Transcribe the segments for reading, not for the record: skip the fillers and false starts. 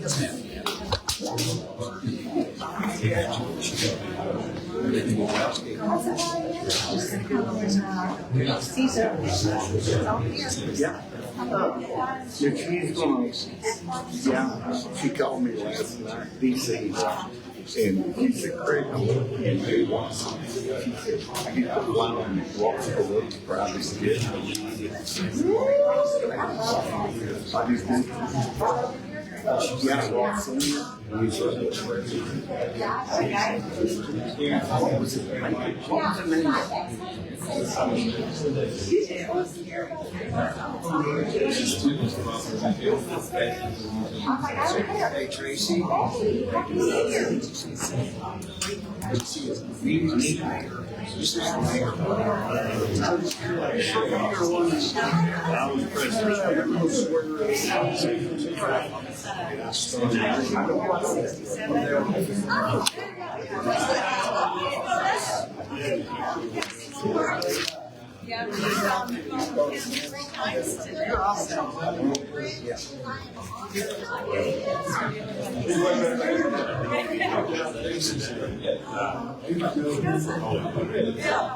She's gonna, yeah, she called me last night, DC, and she said, Craig, I'm looking at you once. She said, you put one on the walk for the private jet. I just think, yeah, walks in. What was it? What was the name? Hey, Tracy. Yeah, we've on the phone with him 3 times today. You're awesome. How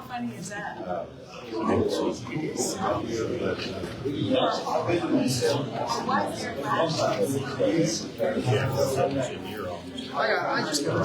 funny is that? I just got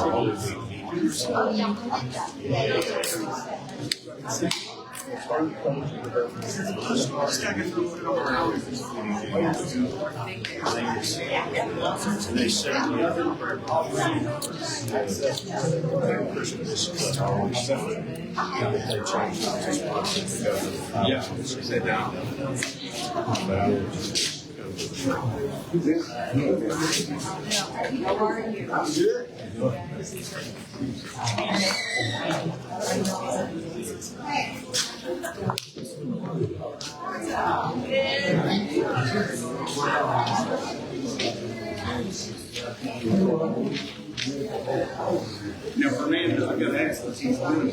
Now, Fernando, I got to ask what he's doing.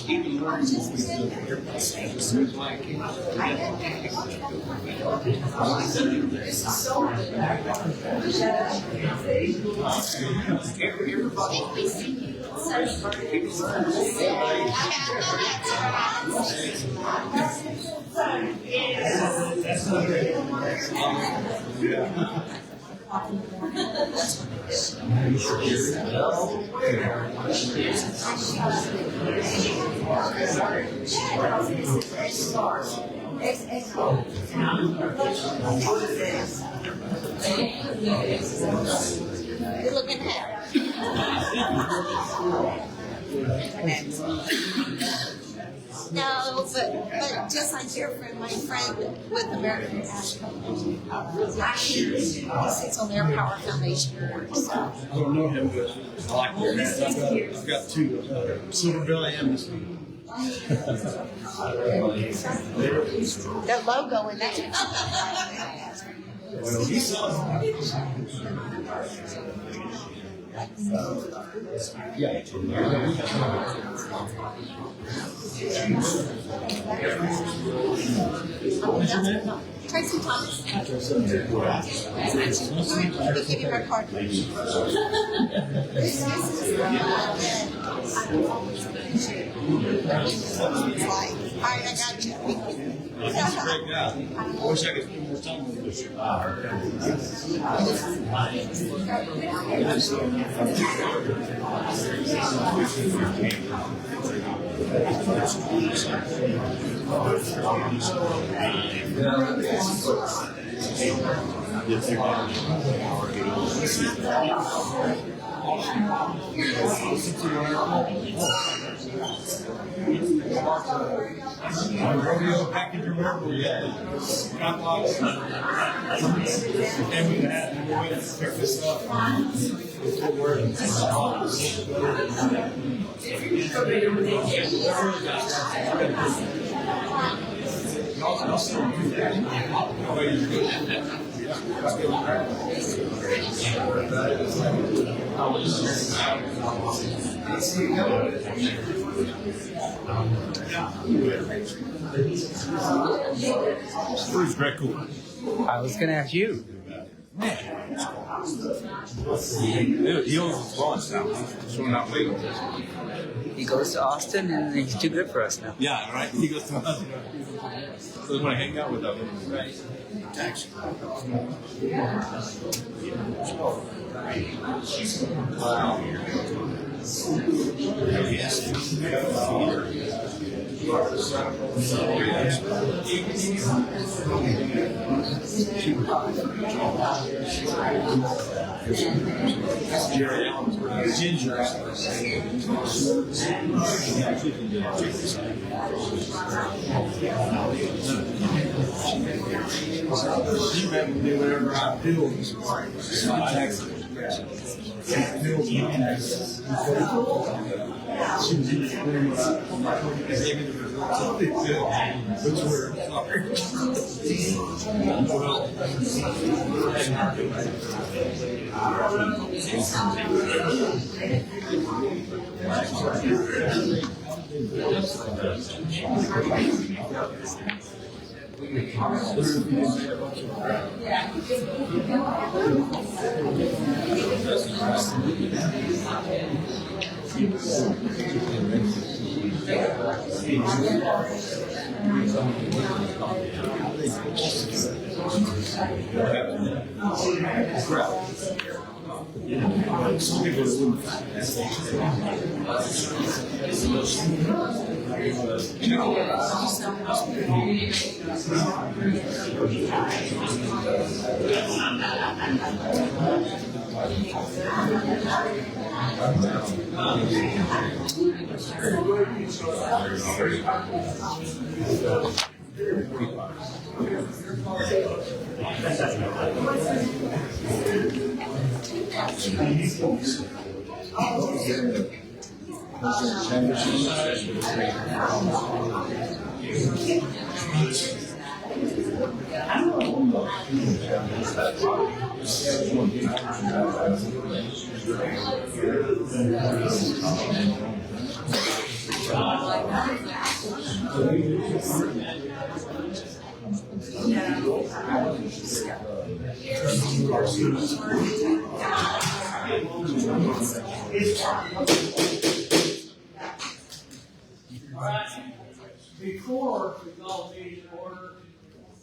Even learning what we do, everybody's like it. You're looking happy. No, but just I hear from my friend with American CAD. Last year, he sits on their Power Foundation board. So. I don't know him, but I like their hands. I've got 2, Silver Belly and this one. Their logo in that. Well, he saw yeah. Tracy Thomas. Let me give you her card. This is the one that I always appreciate. Like, all right, I got you. He's a great guy. I wish I could spend more time with this. Rodeo package or whatever we had. Catalogs. And we had to go in and pick this up. Y'all still do that. Bruce, very cool. I was going to ask you. He owns his lunch now. So we're not waiting. He goes to Austin, and he's too good for us now. Yeah, right. He goes to us. So they want to hang out with us. Right. Ginger. She let me do whatever I feel. Before we call the meeting to order,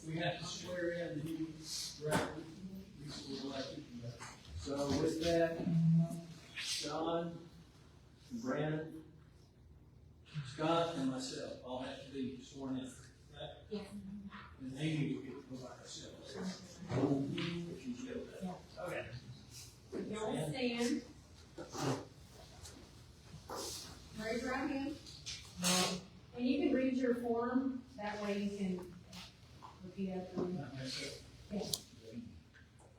we have to swear in the new director, recently elected. So with that, John, Brandon, Scott, and myself all have to be sworn in, right? Yes. And Amy will get to go by herself. If she's good with that. Okay. Y'all stand. Raise your right hand. And you can read your form, that way you can repeat after me. Yes.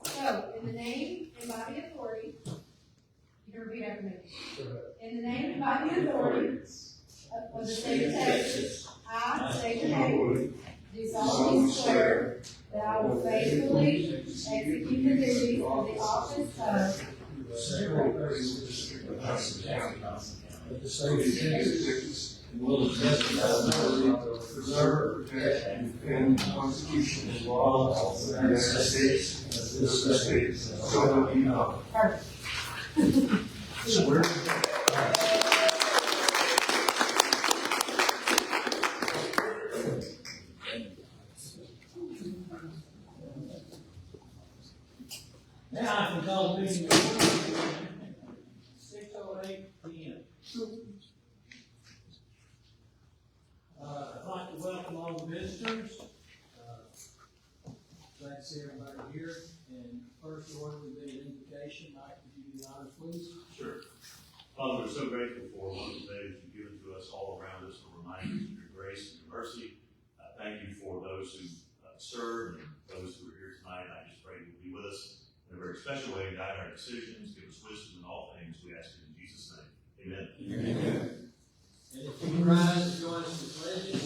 So, in the name and by the authority, you can repeat after me. In the name and by the authority of the state of Texas, I state your name, do solemnly swear that I will faithfully execute the duties of the office of The state of Texas will preserve, protect, and defend the Constitution and laws of the United States of this state, so help me God. Perfect. Now I can call the meeting to order. 6:08 p.m. I'd like to welcome all the visitors. Glad to see everybody here. And first order would be an invocation. Mike, would you do the honors, please? Sure. Father, we're so grateful for one of the days you've given to us all around us, to remind us of your grace and your mercy. Thank you for those who serve and those who are here tonight. I just pray you'll be with us in a very special way, guide our decisions, give us wisdom in all things. We ask it in Jesus' name. Amen. Amen. And if you can rise and join us in pledging.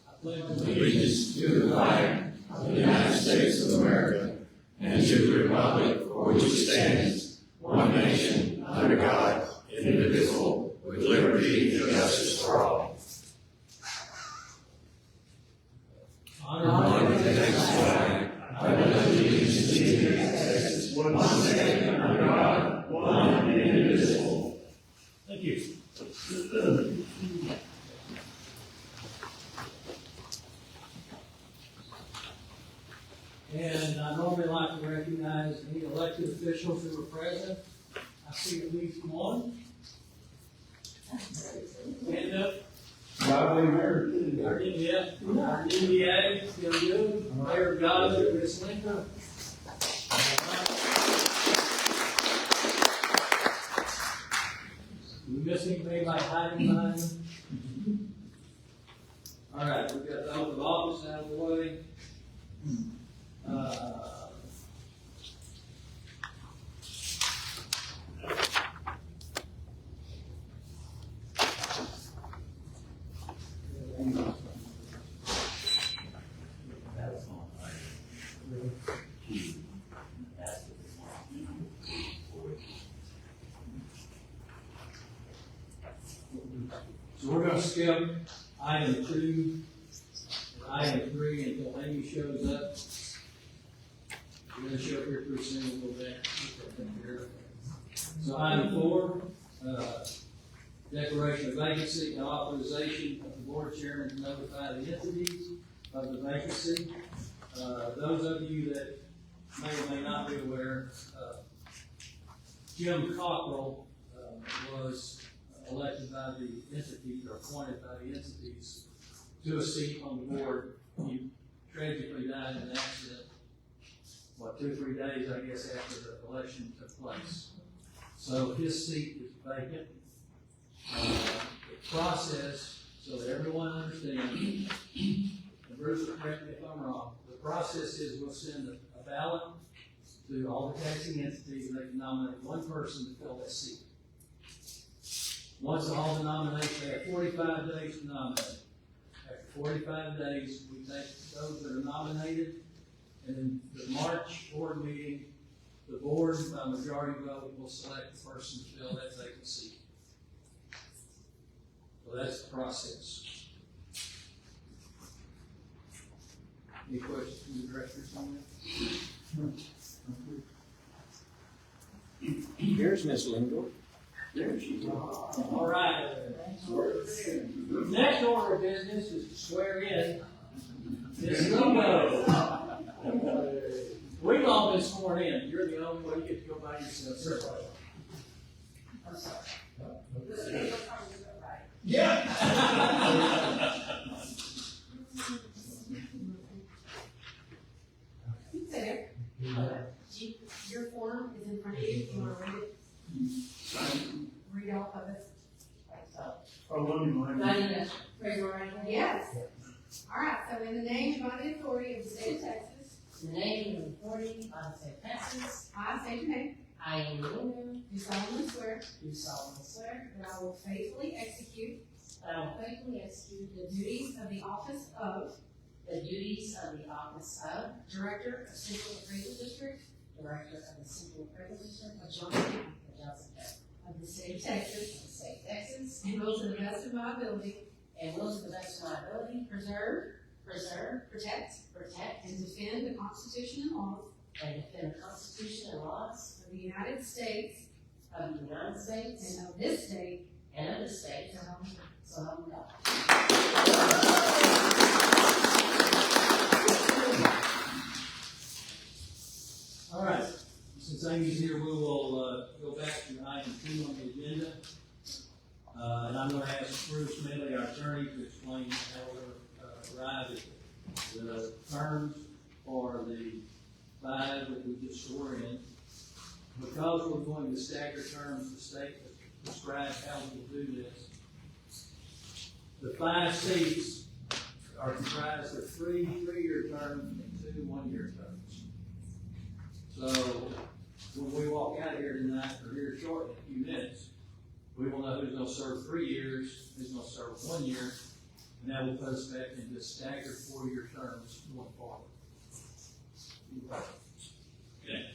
I pledge allegiance to the flag of the United States of America and to the republic for which it stands, one nation, under God, indivisible, with liberty and justice for all. honor the Texas flag. I pledge allegiance to the United States, one state, under God, one and indivisible. Thank you. And I normally like to recognize any elected officials who are present. I see at least one. Hand up. Our NDA, still good. Mayor Goddard, Miss Lincoln. We miss anybody by hiding behind them? All right, we've got the oath of office out of the way. So we're gonna skip item 2 and item 3 until Amy shows up. We're gonna show up here pretty soon a little bit. So item 4, declaration of vacancy and authorization of the board chairman to notify the entities of the vacancy. Those of you that may or may not be aware, Jim Cockrell was elected by the entities, or appointed by the entities to a seat on the board. He tragically died in an accident, 2 or 3 days, I guess, after the election took place. So his seat is vacant. The process, so that everyone understands, and Bruce, correct me if I'm wrong, the process is we'll send a ballot to all the taxing entities, and they can nominate one person to fill that seat. Once all the nominations, they have 45 days to nominate. After 45 days, we take those that are nominated, and in the March board meeting, the board, by majority vote, will select the person to fill that vacant seat. So that's the process. Any questions from the directors on that? Here's Miss Lindor. All right. Next order of business is to swear in Ms. JoCo. We've all been sworn in. You're the only one. You get to go by yourself. Sir. I'm sorry. Yeah. There. Your form is in front of you. You want to read it? Read off of it. Raise your right hand. Yes. All right, so in the name and by the authority of the state of Texas, In the name and authority of the state of Texas, I state your name, I am Lynn, do solemnly swear do solemnly swear that I will faithfully execute that I will faithfully execute the duties of the office of the duties of the office of Director of Central Appraisal District Director of the Central Appraisal District of Johnson County of Johnson County, of the state of of Texas, the state of Texas, and will to the best of my ability and will to the best of my ability preserve, preserve, protect, protect, and defend the Constitution and laws and defend the Constitution and laws of the United States of the United States and of this state, and of the state, so help me God. so help me God. All right. Since Amy's here, we will go back to item 2 on the agenda. And I'm going to ask Bruce Medley, our attorney, to explain how we're arrived at the terms for the 5 that we just swore in. Because we're going to stagger terms, the state has prescribed how we will do this. The 5 seats are comprised of 3 3-year terms and 2 1-year terms. So when we walk out here tonight, or here shortly, in a few minutes, we will know who's going to serve 3 years, who's going to serve 1 year, and that will put us back into staggered 4-year terms going forward. Okay.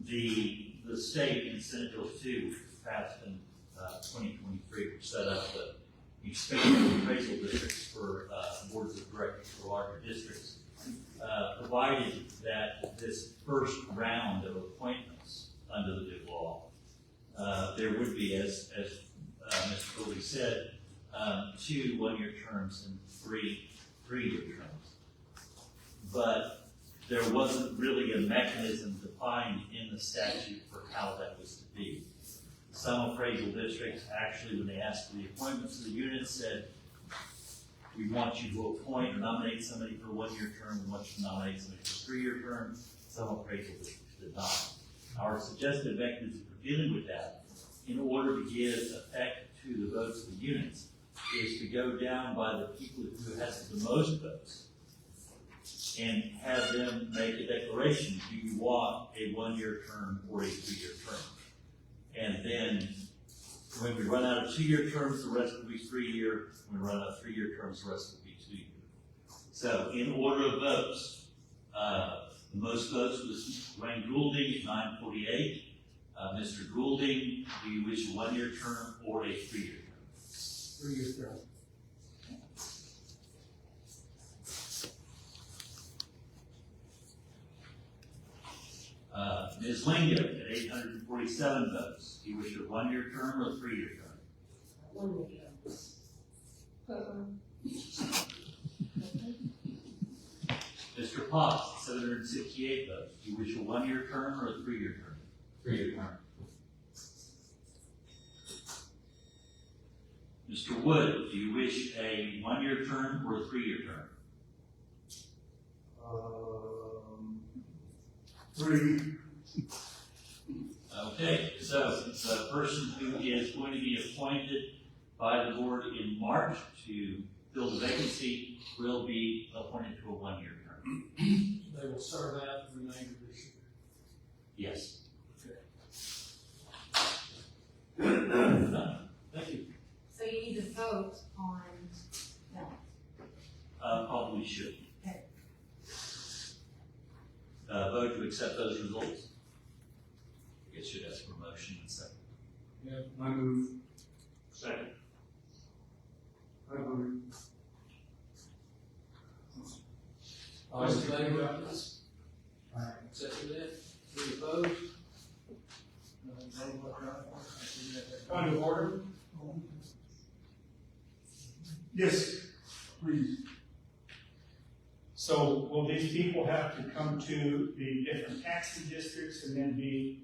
The state in Senate Bill 2, which was passed in 2023, which set up the expanded appraisal districts for directors for larger districts, provided that this first round of appointments under the new law, there would be, as Mr. Cooley said, 2 one-year terms and 3 three-year terms. But there wasn't really a mechanism defined in the statute for how that was to be. Some appraisal districts actually, when they asked for the appointments of the units, said, we want you to appoint or nominate somebody for a one-year term, we want you to nominate somebody for a 3-year term. Some appraisal districts did not. Our suggested mechanism for dealing with that, in order to give effect to the votes of the units, is to go down by the people who has the most votes and have them make a declaration, do you want a 1-year term or a 3-year term? And then when we run out of 2-year terms, the rest will be 3-year. When we run out of 3-year terms, the rest will be 2-year. So in order of votes, the most votes was Wayne Goulding at 948. Mr. Goulding, do you wish a 1-year term or a 3-year term? 3-year term. Ms. Lingo at 847 votes. Do you wish a 1-year term or a 3-year term? 1 year. Mr. Potts, 768 votes. Do you wish a 1-year term or a 3-year term? 3-year term. Mr. Wood, do you wish a 1-year term or a 3-year term? 3. Okay, so the person who is going to be appointed by the board in March to fill the vacancy will be appointed to a 1-year term. They will serve out the remainder of this year. Yes. Okay. Thank you. So you need to vote on that. Probably should. Okay. Vote to accept those results. I guess you'd ask for a motion and second. Yeah, I move. Second. I move. All in favor of this? Accepted that? Any opposed? Point of order? Yes, please. So will these people have to come to the different taxing districts and then be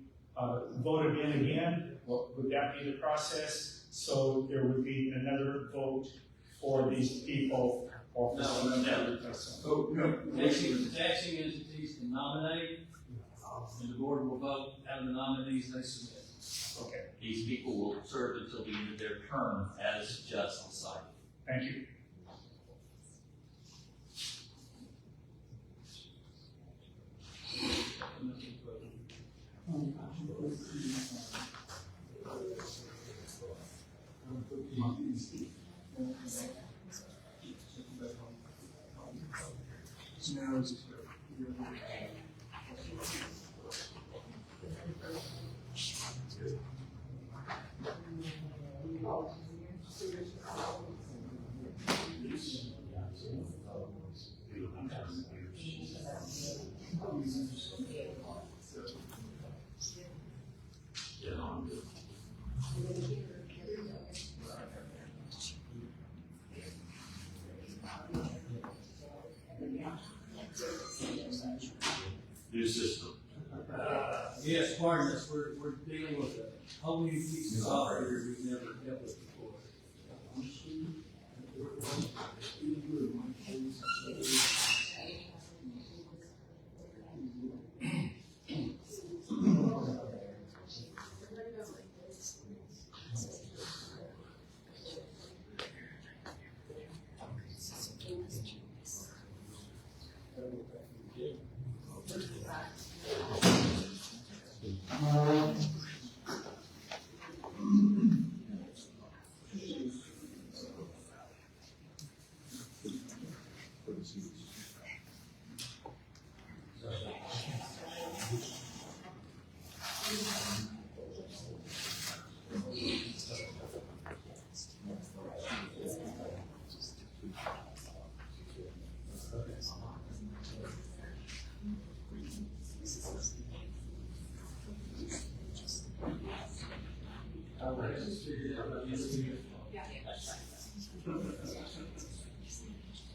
voted in again? Would that be the process? So there would be another vote for these people? Or for Oh, no. Taxing entities can nominate, and the board will vote out of the nominees they submit. Okay, These people will serve until the end of their term as just decided. thank you. New system. Yes, pardon us, we're dealing with a whole new piece of software we've never dealt with before.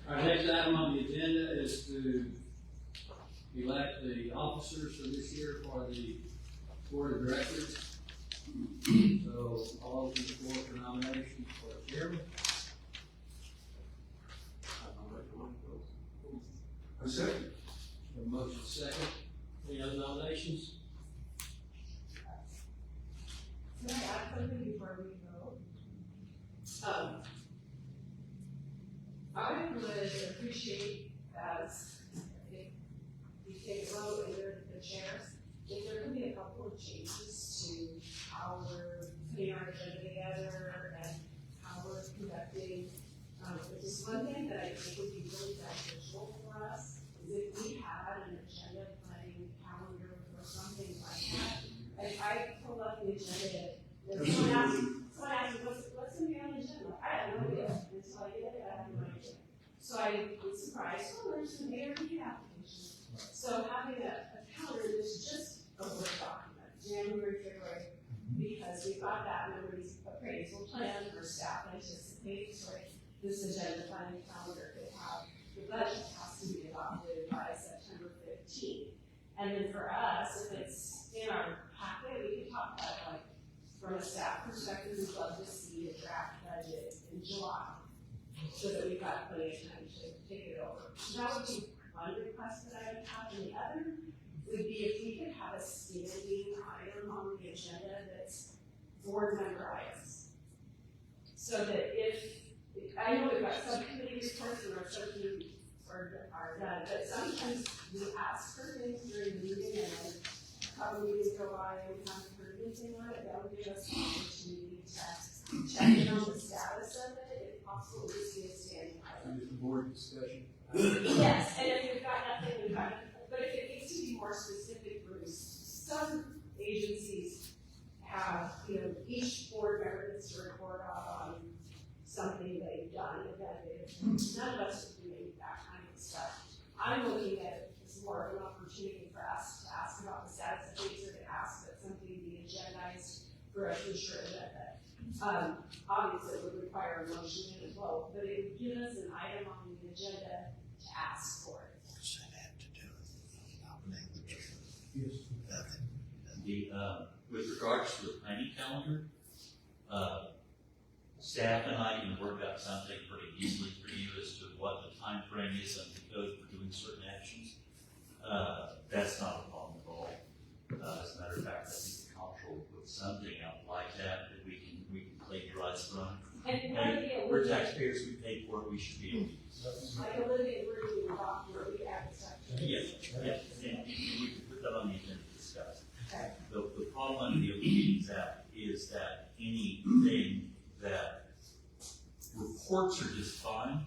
Our next item on the agenda is to elect the officers for this year for the board of directors. So I'll open the floor for nominations for chairman. A second. A motion second. Any other nominations? Can I add something before we vote? I would appreciate as if you take a vote and you're the chairs, if there could be a couple of changes to how we're putting our agenda together and how we're conducting. Just one thing that I think would be really beneficial for us is if we had an agenda planning calendar or something like that. Like I pull up the agenda, and someone asked me, what's gonna be on the agenda? I had no idea, until I did it, I had no idea. So I was surprised, there's some ARP application. So having a calendar that's just a Word document, January, February, because we've got that, and everybody's appraisal plan for staff anticipates, right? This agenda planning calendar could have, the budget has to be adopted by September 15th. And then for us, if it's in our packet, we can talk about like, from a staff perspective, we'd love to see a draft budget in July, so that we've got plenty of time to take it over. So that would be one request that I would have, and the other would be if we could have a standing item on the agenda that's board member items. So that if, I know we've got subcommittee reports and our subcommittee are done, but sometimes we ask for things during the meeting and then a couple meetings go by and we haven't heard anything on it. That would give us an opportunity to check in on the status of it, if possible, just be a standing item. The board discussion. Yes, and if we've got nothing, we've got nothing. But if it needs to be more specific, Bruce, some agencies have, each board member gets to report on something they've done, none of us are doing that kind of stuff. I'm looking at it as more of an opportunity for us to ask about the status of things, or to ask that something be agendized for a future agenda. Obviously, it would require a motion and a vote, but it would give us an item on the agenda to ask for it. With regards to the planning calendar, staff and I can work out something pretty easily for you as to what the time frame is under the code for doing certain actions. That's not a problem at all. As a matter of fact, I think the comptroller will put something out like that we can plagiarize from. And we're taxpayers, we pay for it, we should be able to use it. like a living wording document, we add stuff. Yes, and we can put that on the agenda to discuss. Okay. The problem under the Open Meetings Act is that anything that reports are just fine.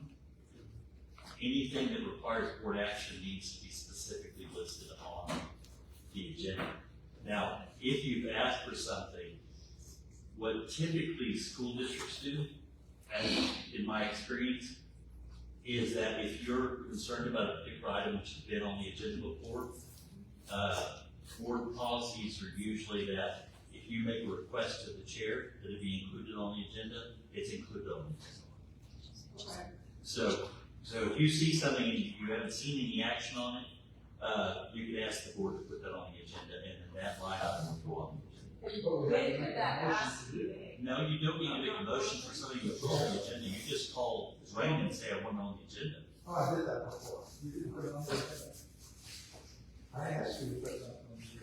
Anything that requires board action needs to be specifically listed on the agenda. Now, if you've asked for something, what typically school districts do, and in my experience, is that if you're concerned about a particular item which has been on the agenda before, board policies are usually that if you make a request to the chair that it be included on the agenda, it's included on the agenda. Okay. So if you see something and you haven't seen any action on it, you can ask the board to put that on the agenda, and then that line item will go on the agenda. When could that ask be made? No, you don't need to make a motion for something to put on the agenda. You just call Raymond and say, I want it on the agenda. Oh, I did that before. You didn't put it on the agenda. I asked you to put it on the agenda.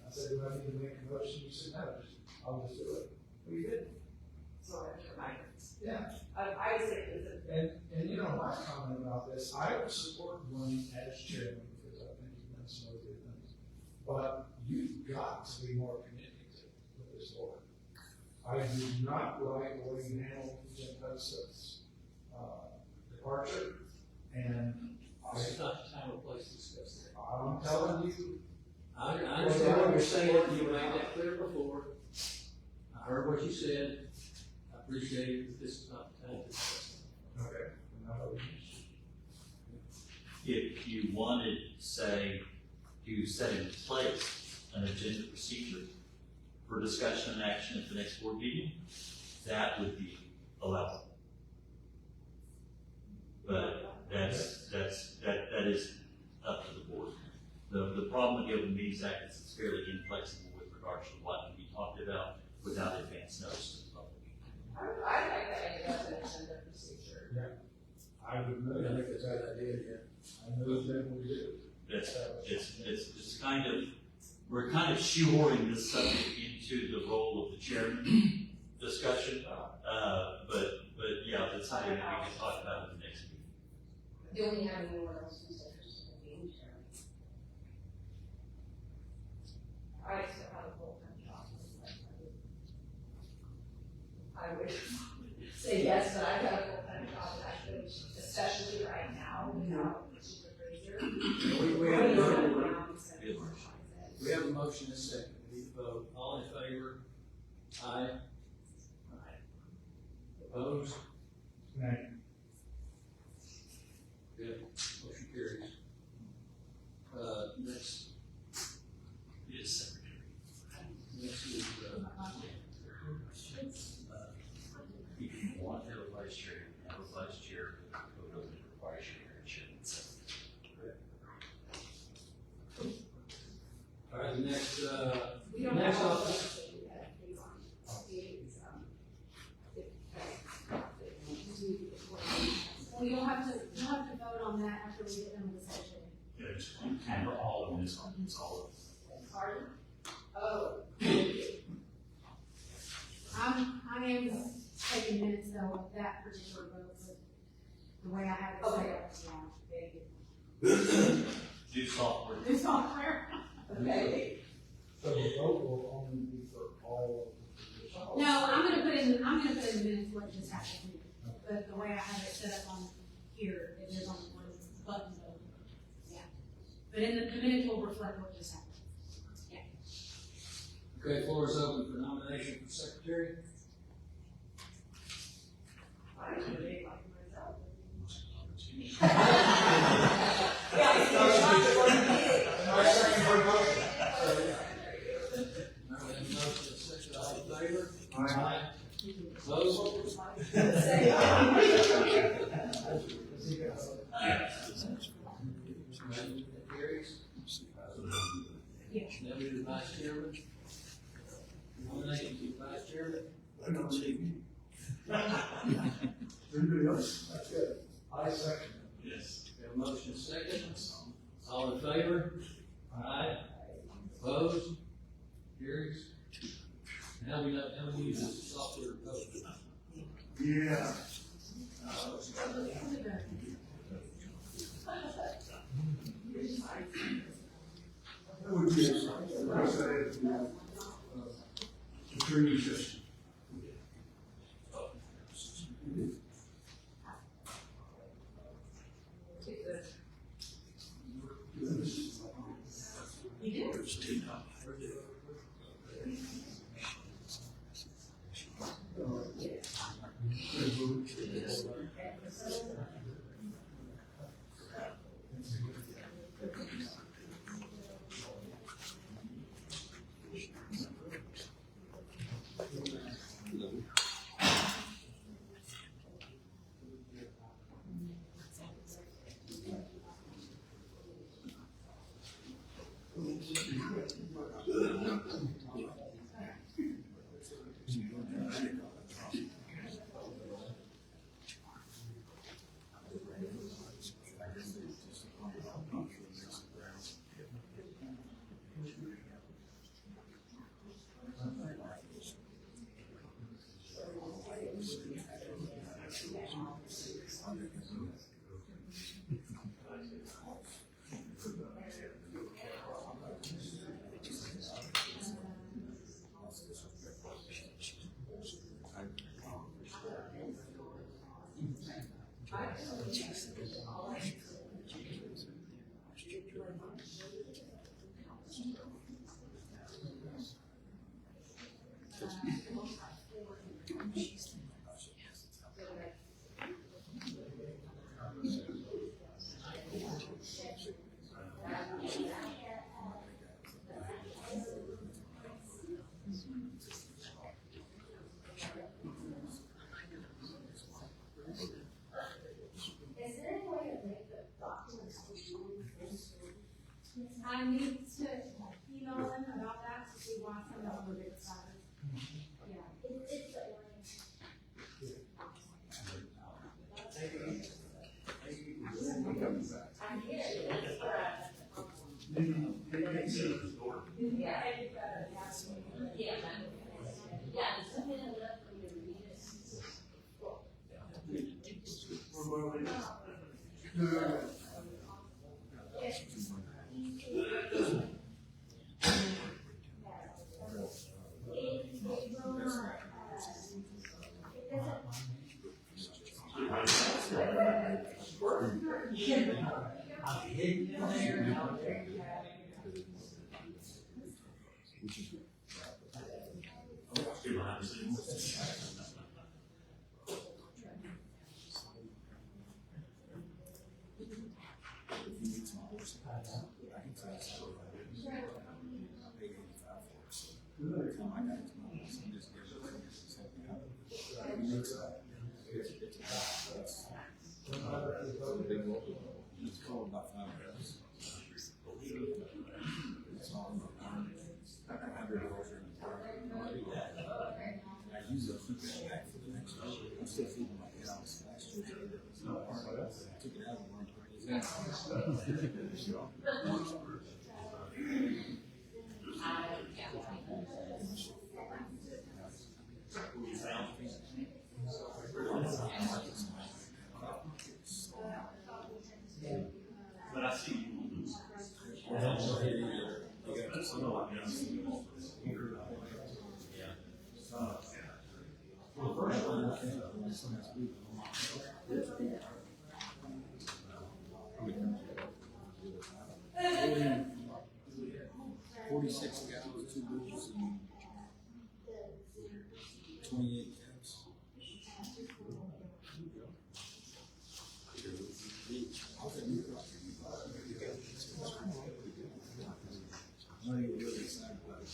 I said, do I need to make a motion? You said, no, I'll just do it. Well, you didn't. So I remind. Yeah. I was thinking that. And you know, my comment about this, I would support Dwayne as chairman because I think he's done some really good things. But you've got to be more communicative with this board. I do not like the way you handle Jim Hudson's departure, and It's not the time or place to discuss that. I'm telling you. I understand what you're saying, you made that clear before. I heard what you said. I appreciate it, but this is not the time to discuss it. Okay. If you wanted, say, to set in place an agenda procedure for discussion and action at the next board meeting, that would be allowable. But that Meetings Act, it's fairly inflexible with regards to what can be talked about without advance notice to the public. I like that idea of an agenda procedure. I would move, I think it's a good idea, I move that we do. It's kind of, we're kind of shoehorning this subject into the role of the chairman discussion, but yeah, that's something that we can talk about in the next meeting. Do we have anyone else who's interested in being chairman? I still have a full-time job. I would say yes, but I've got a full-time job that I could, especially right now, without the supervisor. We have a motion and a second. We need to vote. All in favor? Aye. Opposed? Nay. Good. Motion carries. Next. Yes, Secretary. Next is, If you want to have a vice chair, you can have a vice chair, but the code doesn't require you to chair. all right, the next, We don't next have office. Well, you'll have to vote on that after we get done with the session. Yeah, just handle all of this, it's all of Pardon? Oh. I am taking minutes though of that particular vote, but the way I have it set up, yeah. do software. New software. Okay. So the vote will only be for all of the. No, I'm gonna put in the minutes what just happened. But the way I have it set up on here, there's only one button vote. Yeah. But in the minutes will reflect what just happened. Okay, floor is open for nomination for secretary. I could be like myself. My second for motion. All right, motion is second. All in favor? Aye. Opposed? Motion carries. Now we do vice chairman. Nomination to vice chairman. Everybody else? That's good. I second. Yes. We have a motion second. All in favor? Aye. Opposed? Carries. Now we know how to use this software code. Yeah. That would be attorney system. You do? I need to email them about that, since we want some of the big size. Yeah. It's the It's called about 5 hours. It's all I use it to keep it back for the next year. I'm still feeding my cows last year. I took it out and wanted to put it in. But I see you. Yeah. 46 cows, 2 bulls, and 28 calves. I'm not even really excited about it.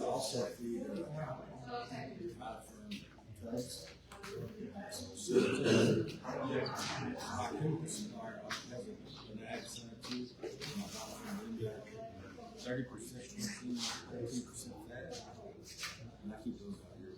Also feed drugs. An accent too. 30% protein, 13% fat. And I keep those out here.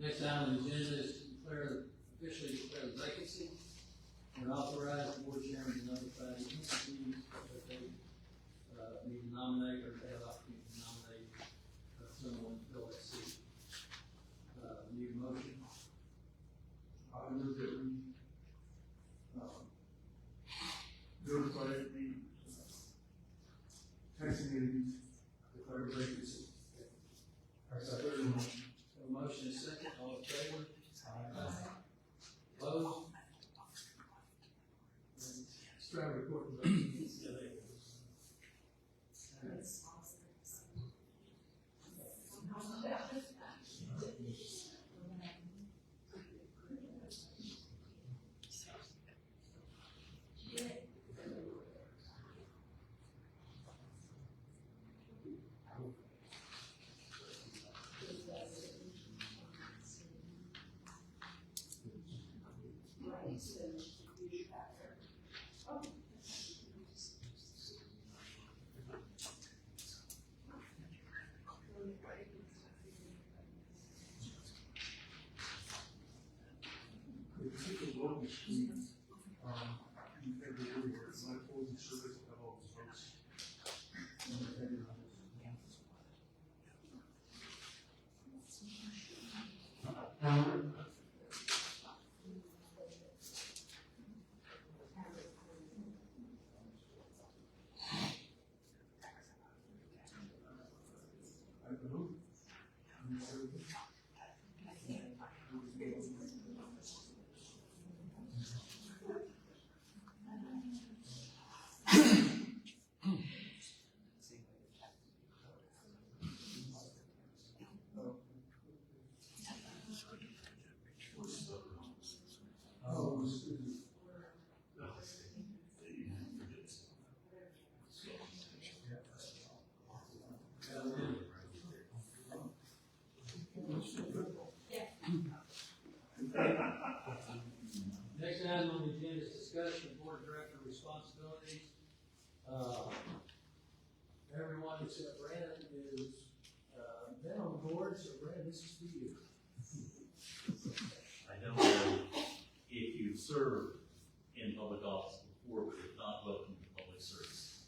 Next item on the agenda is to officially declare the vacancy and authorize the board chairman to notify the entities that they need to nominate or have opportunity to nominate someone to fill that seat. Need a motion? I move that we, notify the taxing entities, declare vacancy. I second the motion. A motion is second, all in favor? Opposed? Let's try to report the vote. Next item on the agenda is discussion of board director responsibilities. Everyone except Brandon is been on the board, so Brandon, this is for you. I don't know if you've served in public office before, but if not, welcome to public service.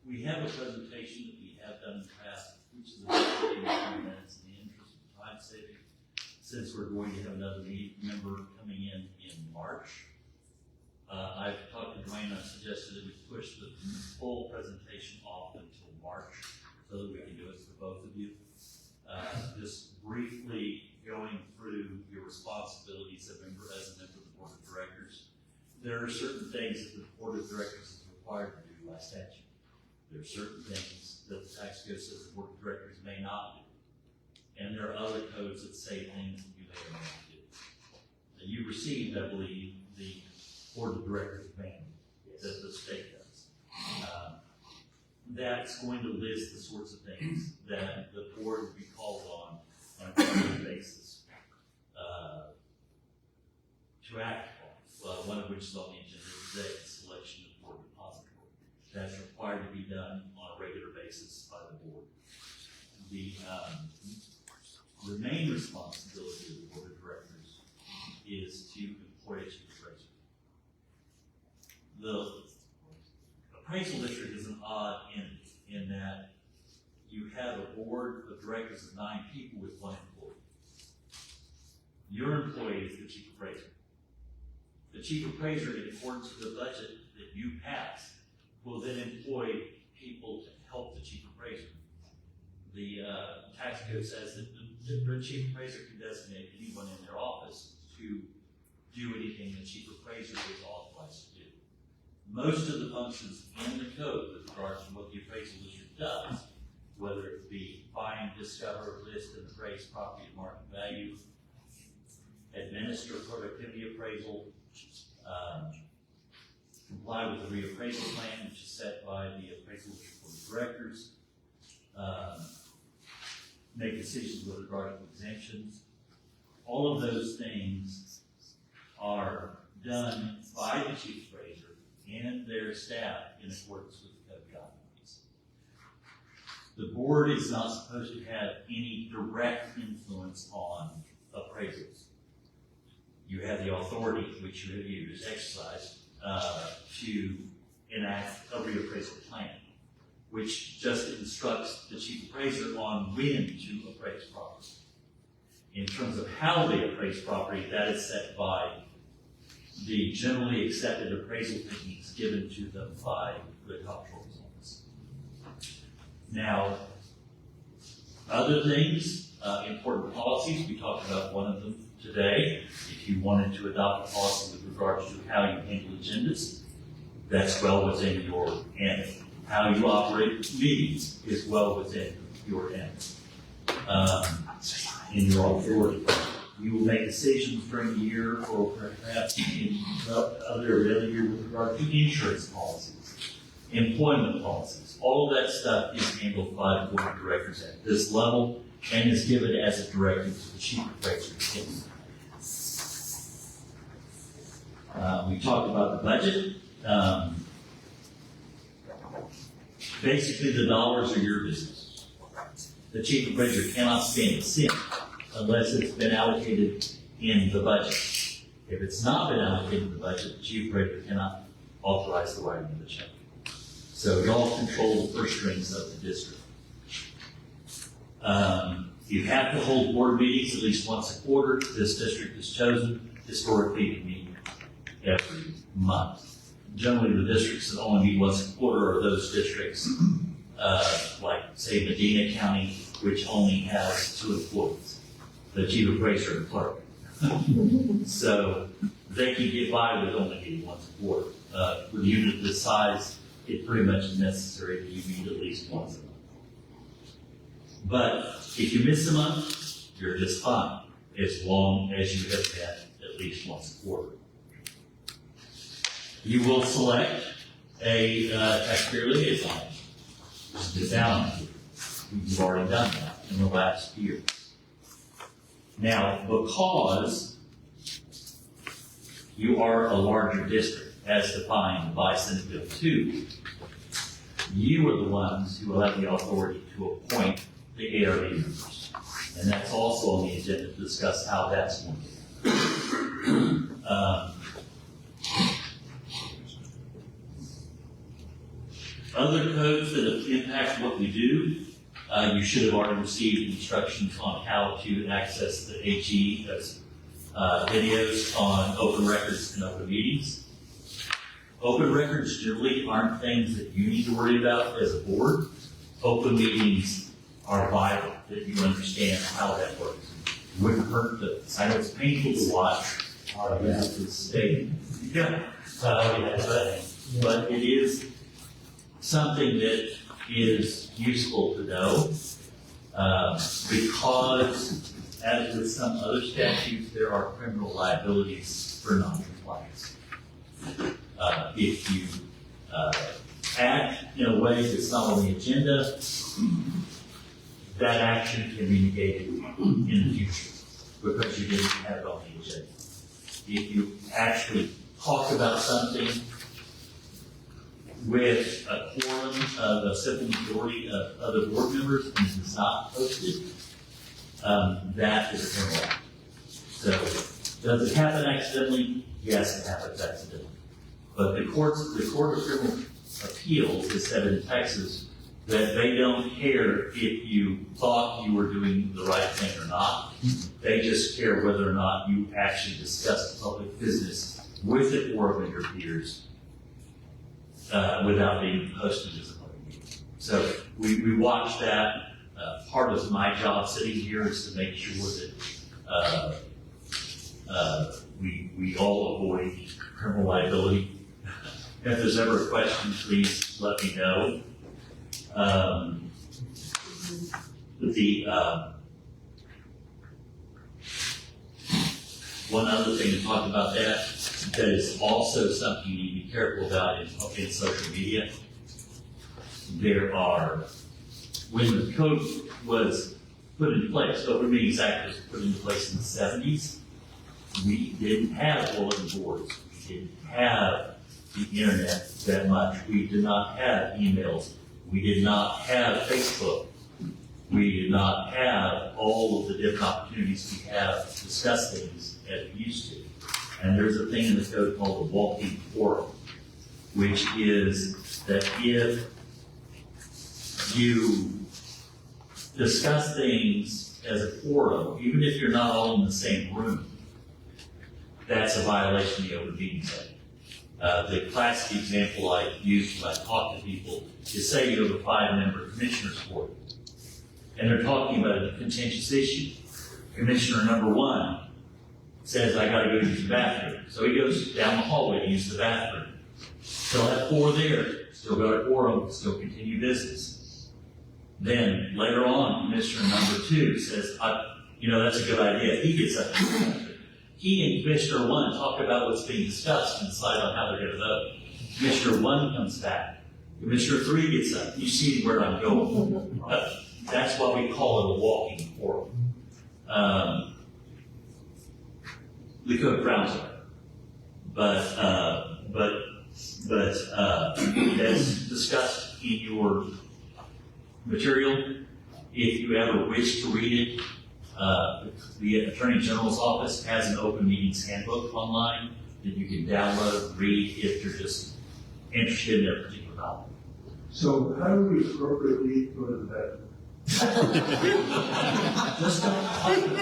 We have a presentation that we have done in the past, which is about 8 minutes in the interest of time saving, since we're going to have another member coming in March. I've talked to Dwayne, I suggested that we push the full presentation off until March so that we can do it for both of you. Just briefly going through your responsibilities as a member of the board of directors. There are certain things that the board of directors is required to do by statute. There are certain things that the tax code says the board of directors may not do. And there are other codes that say things that you may or may not do. And you received, I believe, the board of directors manual that the state does. That's going to list the sorts of things that the board will be called on a regular basis to act upon. One of which is on the agenda today, the selection of board depository. That's required to be done on a regular basis by the board. The main responsibility of the board of directors is to employ a chief appraiser. The appraisal district is an odd entity in that you have a board of directors of 9 people with 1 employee. Your employee is the chief appraiser. The chief appraiser, in accordance with the budget that you pass, will then employ people to help the chief appraiser. The tax code says that the chief appraiser can designate anyone in their office to do anything the chief appraiser is authorized to do. Most of the functions in the code with regards to what the appraisal district does, whether it be find, discover, list, and appraise property at market value, administer productivity appraisal, comply with the reappraisal plan, which is set by the appraisal board of directors, make decisions with regard to exemptions. All of those things are done by the chief appraiser and their staff in accordance with the code guidelines. The board is not supposed to have any direct influence on appraisals. You have the authority, which you have used, exercised, to enact a reappraisal plan, which just instructs the chief appraiser on when to appraise property. In terms of how they appraise property, that is set by the generally accepted appraisal techniques given to them by the comptroller's office. Now, other things, important policies, we talked about one of them today. If you wanted to adopt a policy with regards to how you handle agendas, that's well within your ambit. How you operate meetings is well within your ambit. In your authority. You will make decisions during the year or perhaps in other year with regard to insurance policies, employment policies. All of that stuff is handled by the board of directors at this level and is given as a directive to the chief appraiser. We talked about the budget. Basically, the dollars are your business. The chief appraiser cannot spend a cent unless it's been allocated in the budget. If it's not been allocated in the budget, the chief appraiser cannot authorize the writing of the check. So y'all control the purse strings of the district. You have to hold board meetings at least once a quarter. This district is chosen. Historically, we meet every month. Generally, the districts that only meet once a quarter are those districts, like, say, Medina County, which only has 2 employees, the chief appraiser and clerk. So they can get by with only meeting once a quarter. With a unit this size, it's pretty much necessary that you meet at least once a month. But if you miss a month, you're just fine, as long as you have met at least once a quarter. You will select a taxpayer liaison. It's down here. You've already done that in the last year. Now, because you are a larger district, as defined by Senate Bill 2, you are the ones who will have the authority to appoint the ARB members. And that's also on the agenda to discuss how that's going to be. Other codes that impact what we do, you should have already received instructions on how to access the HE videos on open records and open meetings. Open records generally aren't things that you need to worry about as a board. Open meetings are vital that you understand how that works. It wouldn't hurt to, I know it's painful to watch, but it is something that is useful to know, because as with some other statutes, there are criminal liabilities for non-compliance. If you act in a way that's not on the agenda, that action can be negated in the future because you didn't have it on the agenda. If you actually talk about something with a quorum of a simple majority of other board members and it is not posted, that is a criminal act. So, does it happen accidentally? Yes, it happens accidentally. But the Court of Criminal Appeals has said in Texas that they don't care if you thought you were doing the right thing or not. They just care whether or not you actually discussed public business with it or with your peers without being posted as a public meeting. So we watch that. Part of my job sitting here is to make sure that we all avoid criminal liability. If there's ever a question, please let me know. One other thing to talk about that is also something you need to be careful about in social media. When the code was put into place, Open Meetings Act was put into place in the 70s, we didn't have bulletin boards. We didn't have the internet that much. We did not have emails. We did not have Facebook. We did not have all of the different opportunities we have to discuss things as we used to. And there's a thing in the code called the walking forum, which is that if you discuss things as a forum, even if you're not all in the same room, that's a violation of the Open Meetings Act. The classic example I use when I talk to people is, say you have a 5-member commissioners board, and they're talking about a contentious issue. Commissioner number 1 says, I gotta go use the bathroom. So he goes down the hallway to use the bathroom. Still have 4 there, still got a quorum, still continue business. Then later on, Commissioner number 2 says, that's a good idea. He gets up. He and Commissioner 1 talk about what's being discussed and decide on how they're gonna vote. Commissioner 1 comes back. Commissioner 3 gets up. You see where I'm going. That's why we call it a walking forum. The code frowns on it. But as discussed in your material, if you ever wish to read it, the Attorney General's office has an open meetings handbook online that you can download, read if you're just interested in their particular topic. So how do we appropriately go to the bathroom? Just don't talk about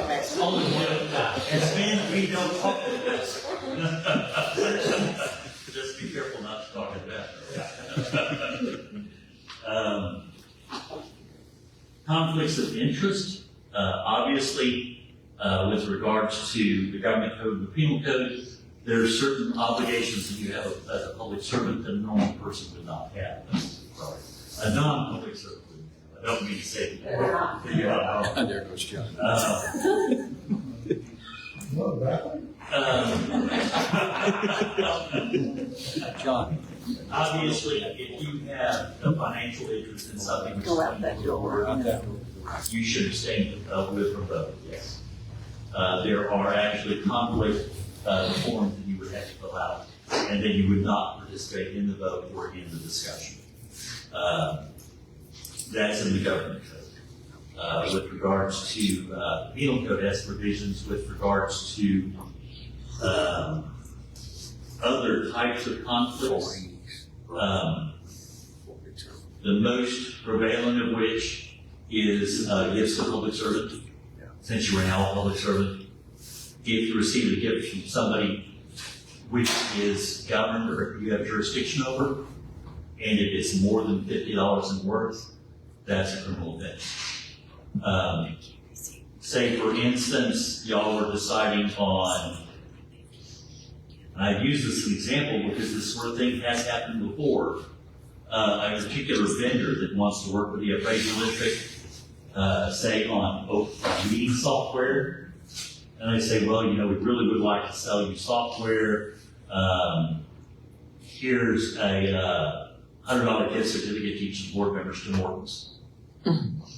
it. As men, we don't talk about this. Just be careful not to talk about that. Conflicts of interest, obviously, with regards to the government code and the penal code, there are certain obligations that you have as a public servant that a normal person would not have. A non-public servant. I don't mean to say that. There goes John. John. Obviously, if you have a financial interest in something, Go out that door. you should abstain with or vote, yes. There are actually conflict forms that you would have to fill out, and then you would not participate in the vote or in the discussion. That's in the government code. With regards to the penal code has provisions with regards to other types of conflicts. The most prevalent of which is gifts to public servant. Since you are now a public servant, if you receive a gift from somebody which is governed or you have jurisdiction over, and it is more than $50 in worth, that's a criminal offense. Say, for instance, y'all were deciding on, and I've used this as an example because this sort of thing has happened before, a particular vendor that wants to work with the appraisal district, say on meeting software, and they say, well, we really would like to sell you software. Here's a $100 gift certificate to each of the board members to Morton's.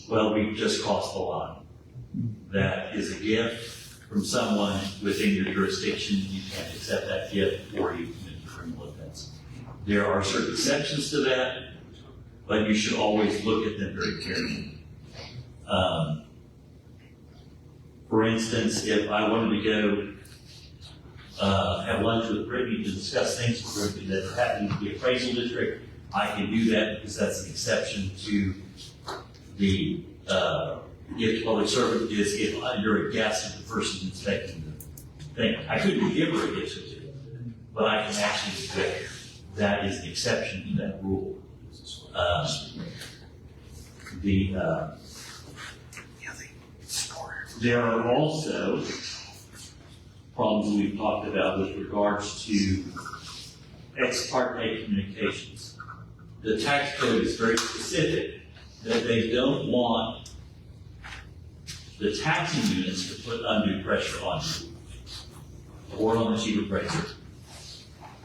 Well, we've just crossed the line. That is a gift from someone within your jurisdiction. You can't accept that gift or you commit a criminal offense. There are certain exceptions to that, but you should always look at them very carefully. For instance, if I wanted to go have lunch with Brittany to discuss things that are happening in the appraisal district, I can do that because that's an exception to the gift to public servant is if you're a guest of the person inspecting the thing. I couldn't give her a gift certificate, but I can actually do it. That is the exception to that rule. There are also problems we've talked about with regards to ex parte communications. The tax code is very specific that they don't want the taxing units to put undue pressure on you or on the chief appraiser.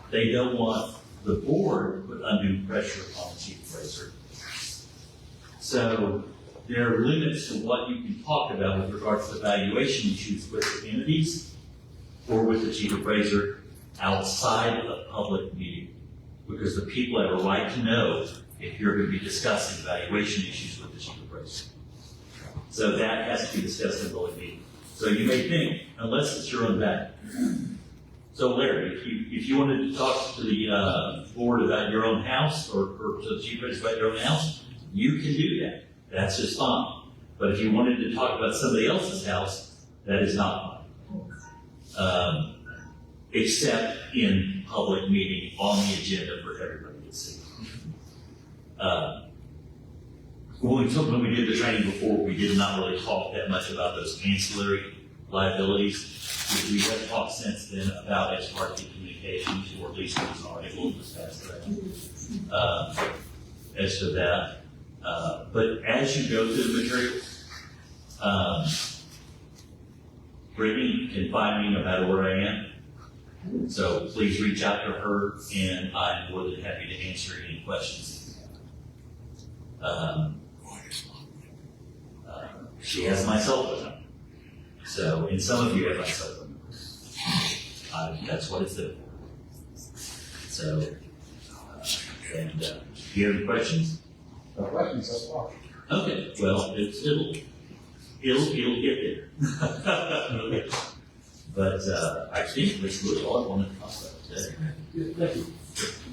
They don't want the board to put undue pressure on the chief appraiser. So there are limits to what you can talk about with regards to valuation issues with the entities or with the chief appraiser outside of public meeting, because the people have a right to know if you're going to be discussing evaluation issues with the chief appraiser. So that has to be discussed in the public meeting. So you may think, unless it's your own bag. So Larry, if you wanted to talk to the board about your own house or to the chief appraiser about your own house, you can do that. That's just fine. But if you wanted to talk about somebody else's house, that is not fine. Except in public meeting on the agenda for everybody to see. When we did the training before, we did not really talk that much about those ancillary liabilities. We have talked since then about ex parte communications, or at least there was an article this past that, as to that. But as you go through the materials, Brittany can find me no matter where I am. So please reach out to her, and I'm more than happy to answer any questions. She has my cell phone number. So, and some of you have my cell phone number. That's what it's there for. So, and do you have any questions? No questions so far. Okay, well, it'll get there. It'll get there. But I think that's really all I wanted to talk about today. Good, thank you.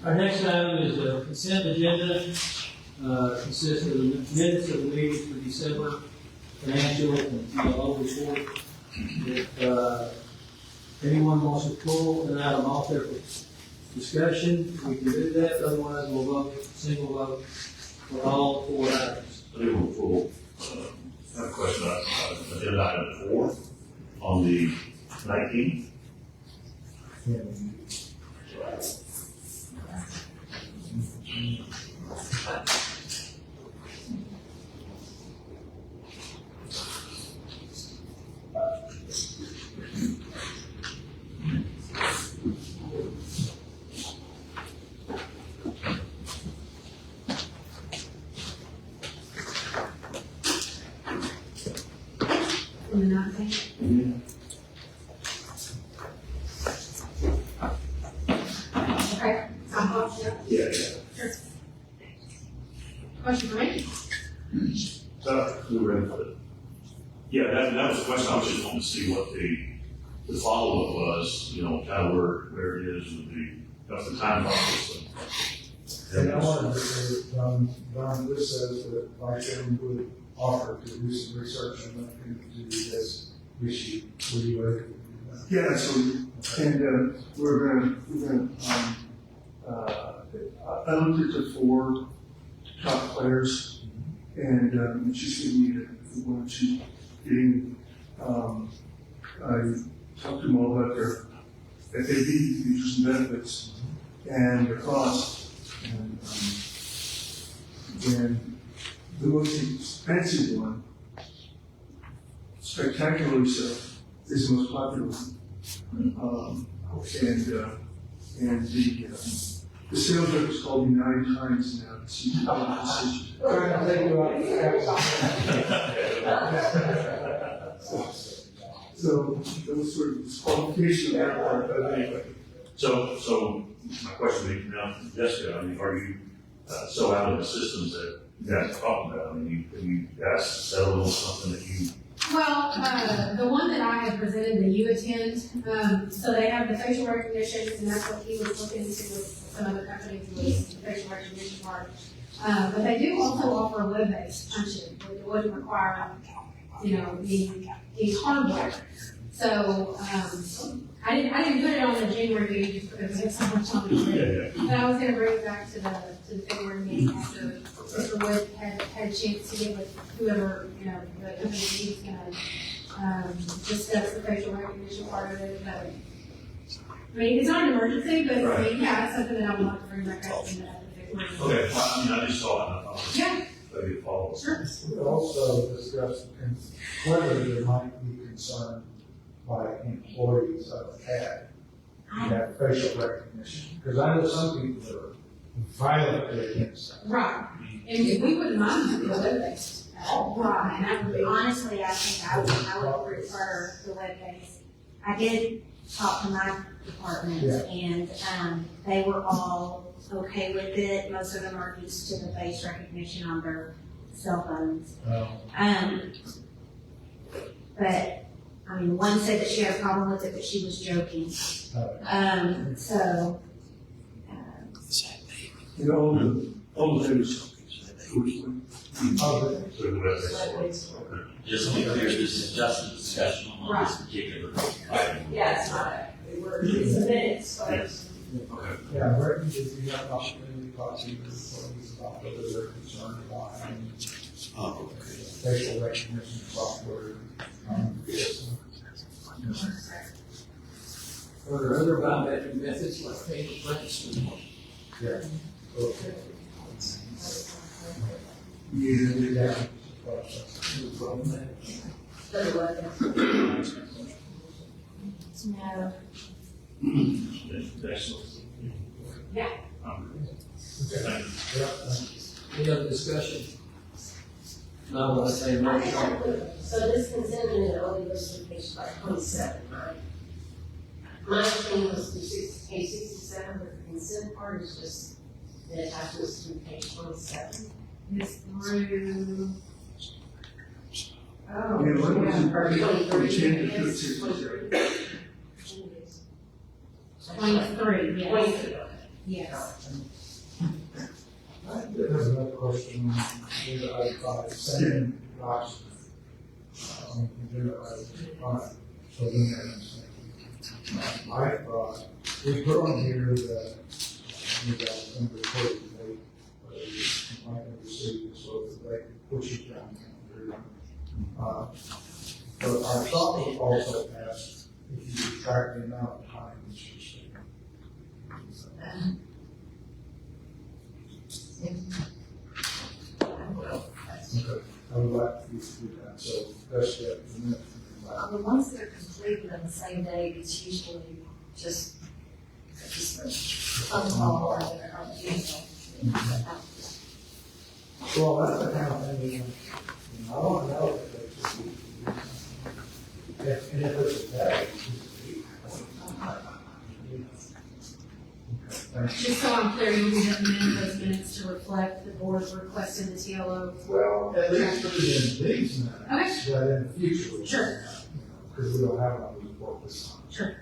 Our next item is the consent agenda. Consists of the minutes of the meetings for December, financial and PLO report. If anyone wants to pull an item off there for discussion, we can do that. Otherwise, we'll vote, single vote for all 4 items. I have a question about agenda item 4 on the 19th. On the 19th? Okay. Yeah. Sure. Question for me? We were in for it. Yeah, that was the question. I was just wanting to see what the follow-up was, kind of where it is with the time process. And I wanted to say, Don Lewis says that Vice Chairman would offer to do some research on that, to this issue. Will you ready? Yeah, so, and, we're gonna, I looked at the 4 top players, and she's giving me the one she's getting, I talked to them all about their FAB, features and benefits, and the cost. And the most expensive one, spectacularly so, is the most popular one. And the sales rep has called me 9 times now to see the decision. Trying to take you out. So those sort of disqualification of that part, but anyway. So my question to you now, Jessica, are you so out of the systems that you guys are talking about? You guys settled on something that you? Well, the one that I had presented that you attend, so they have the facial recognition, and that's what he was looking into with some other companies, was the facial recognition part. But they do also offer a web-based punch-in, but it wouldn't require, the hardware. So, I didn't put it on the January meeting just because we have so much on it. But I was gonna bring it back to the February meeting after Mr. Wood had a chance to get with whoever, the company he's gonna, discuss the facial recognition part of it, but. I mean, it's not an emergency, but I mean, yeah, it's something that I would like to bring back up in the February meeting. Okay, I just saw it. Yeah. Maybe a follow-up. Sure. We also discussed whether there might be concern by employees of CAD who have facial recognition. Because I know some people that are violently against that. Right. And we wouldn't mind the web-based. Right, and I would, honestly, I think I would prefer the web-based. I did talk to my department, and they were all okay with it. Most of them are used to the face recognition on their cell phones. But, I mean, one said that she had a problem with it, but she was joking. So, You know, all the things. Just to be clear, this is just a discussion on this particular item. Yeah, it's not, it's a minutes, but. Yeah, Brittany, if you have an opportunity to talk to your employees about whether they're concerned about having facial recognition software. Are there other biometric methods like fingerprints? Yeah. Okay. Yeah. no. Yeah. Any other discussion? Not what I say, motion. So this consent agenda only goes to page like 27, right? My thing was to page 67, but the consent part is just the attachments to page 27. It's through. Yeah, what was it? Or 23. Change it to Yes, 63. 23, yes. 23. Yes. There's another question on the other side, same box. So then, we put on here that you guys can record the date, but you might have received, so that they push it down. But our thought was also asked if you could track the amount of time that you're spending. Okay, I would like for you to do that, so that's the minute. The ones that are completed on the same day, it's usually just a phone call or an email. Well, that's the kind of thing, I don't know if it's a day. Just so I'm clear, you'll be amending those minutes to reflect the board's request in the TLO. Well, at least put it in these minutes, Okay. that in the future. we- Sure. Because we don't have another report this time. Sure.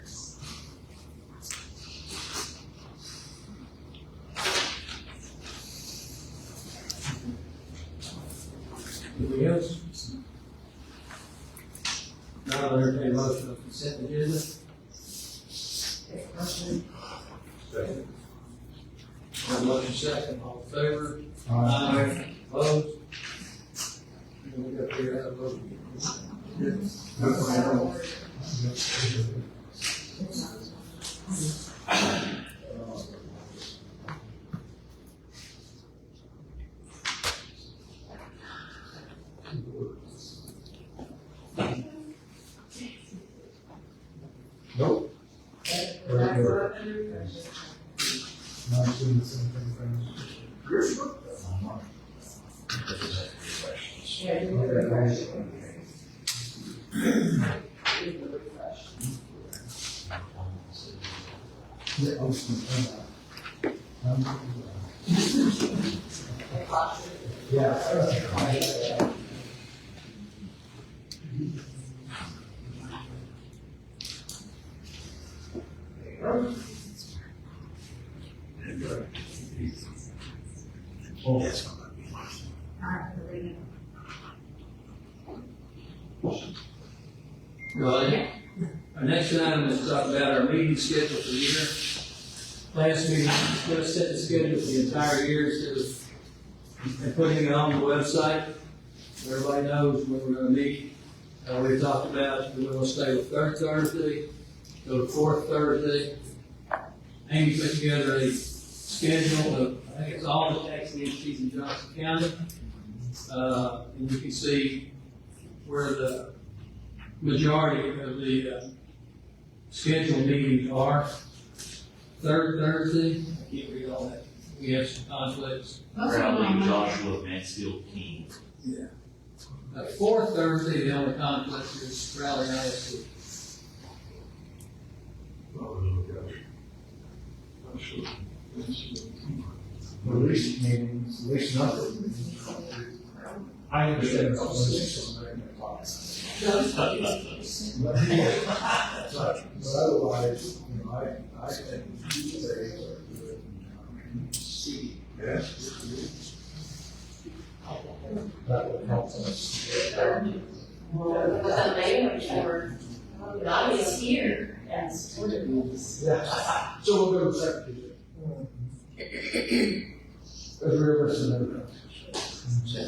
Anything else? Now, I'll entertain a motion of consent agenda. Second. Have a motion second, all in favor? Aye. Opposed? We got to have a vote. Nope. Not doing the same thing. Yeah, I was thinking yeah. All right, Right. Our next item is to talk about our meeting schedule for the year. Last meeting, we're going to set the schedule for the entire year instead of putting it on the website. Everybody knows when we're going to meet. We talked about we're going to stay with third Thursday, go to fourth Thursday. Amy put together a schedule of, I think it's all the tax entities in Johnson County. And you can see where the majority of the scheduled meetings are. Third Thursday, I can't read all that. We have some conflicts. Crowley, Joshua, Mansfield, King. Yeah. Fourth Thursday, the only conflict is Raleigh ISD. Release meetings, release number. I understand it's only 6 But otherwise, you know, I think these areas are good. Yes. That would help us. But the mayor for, God is here. Yes. Yeah. So we'll go to secretary. As realistic as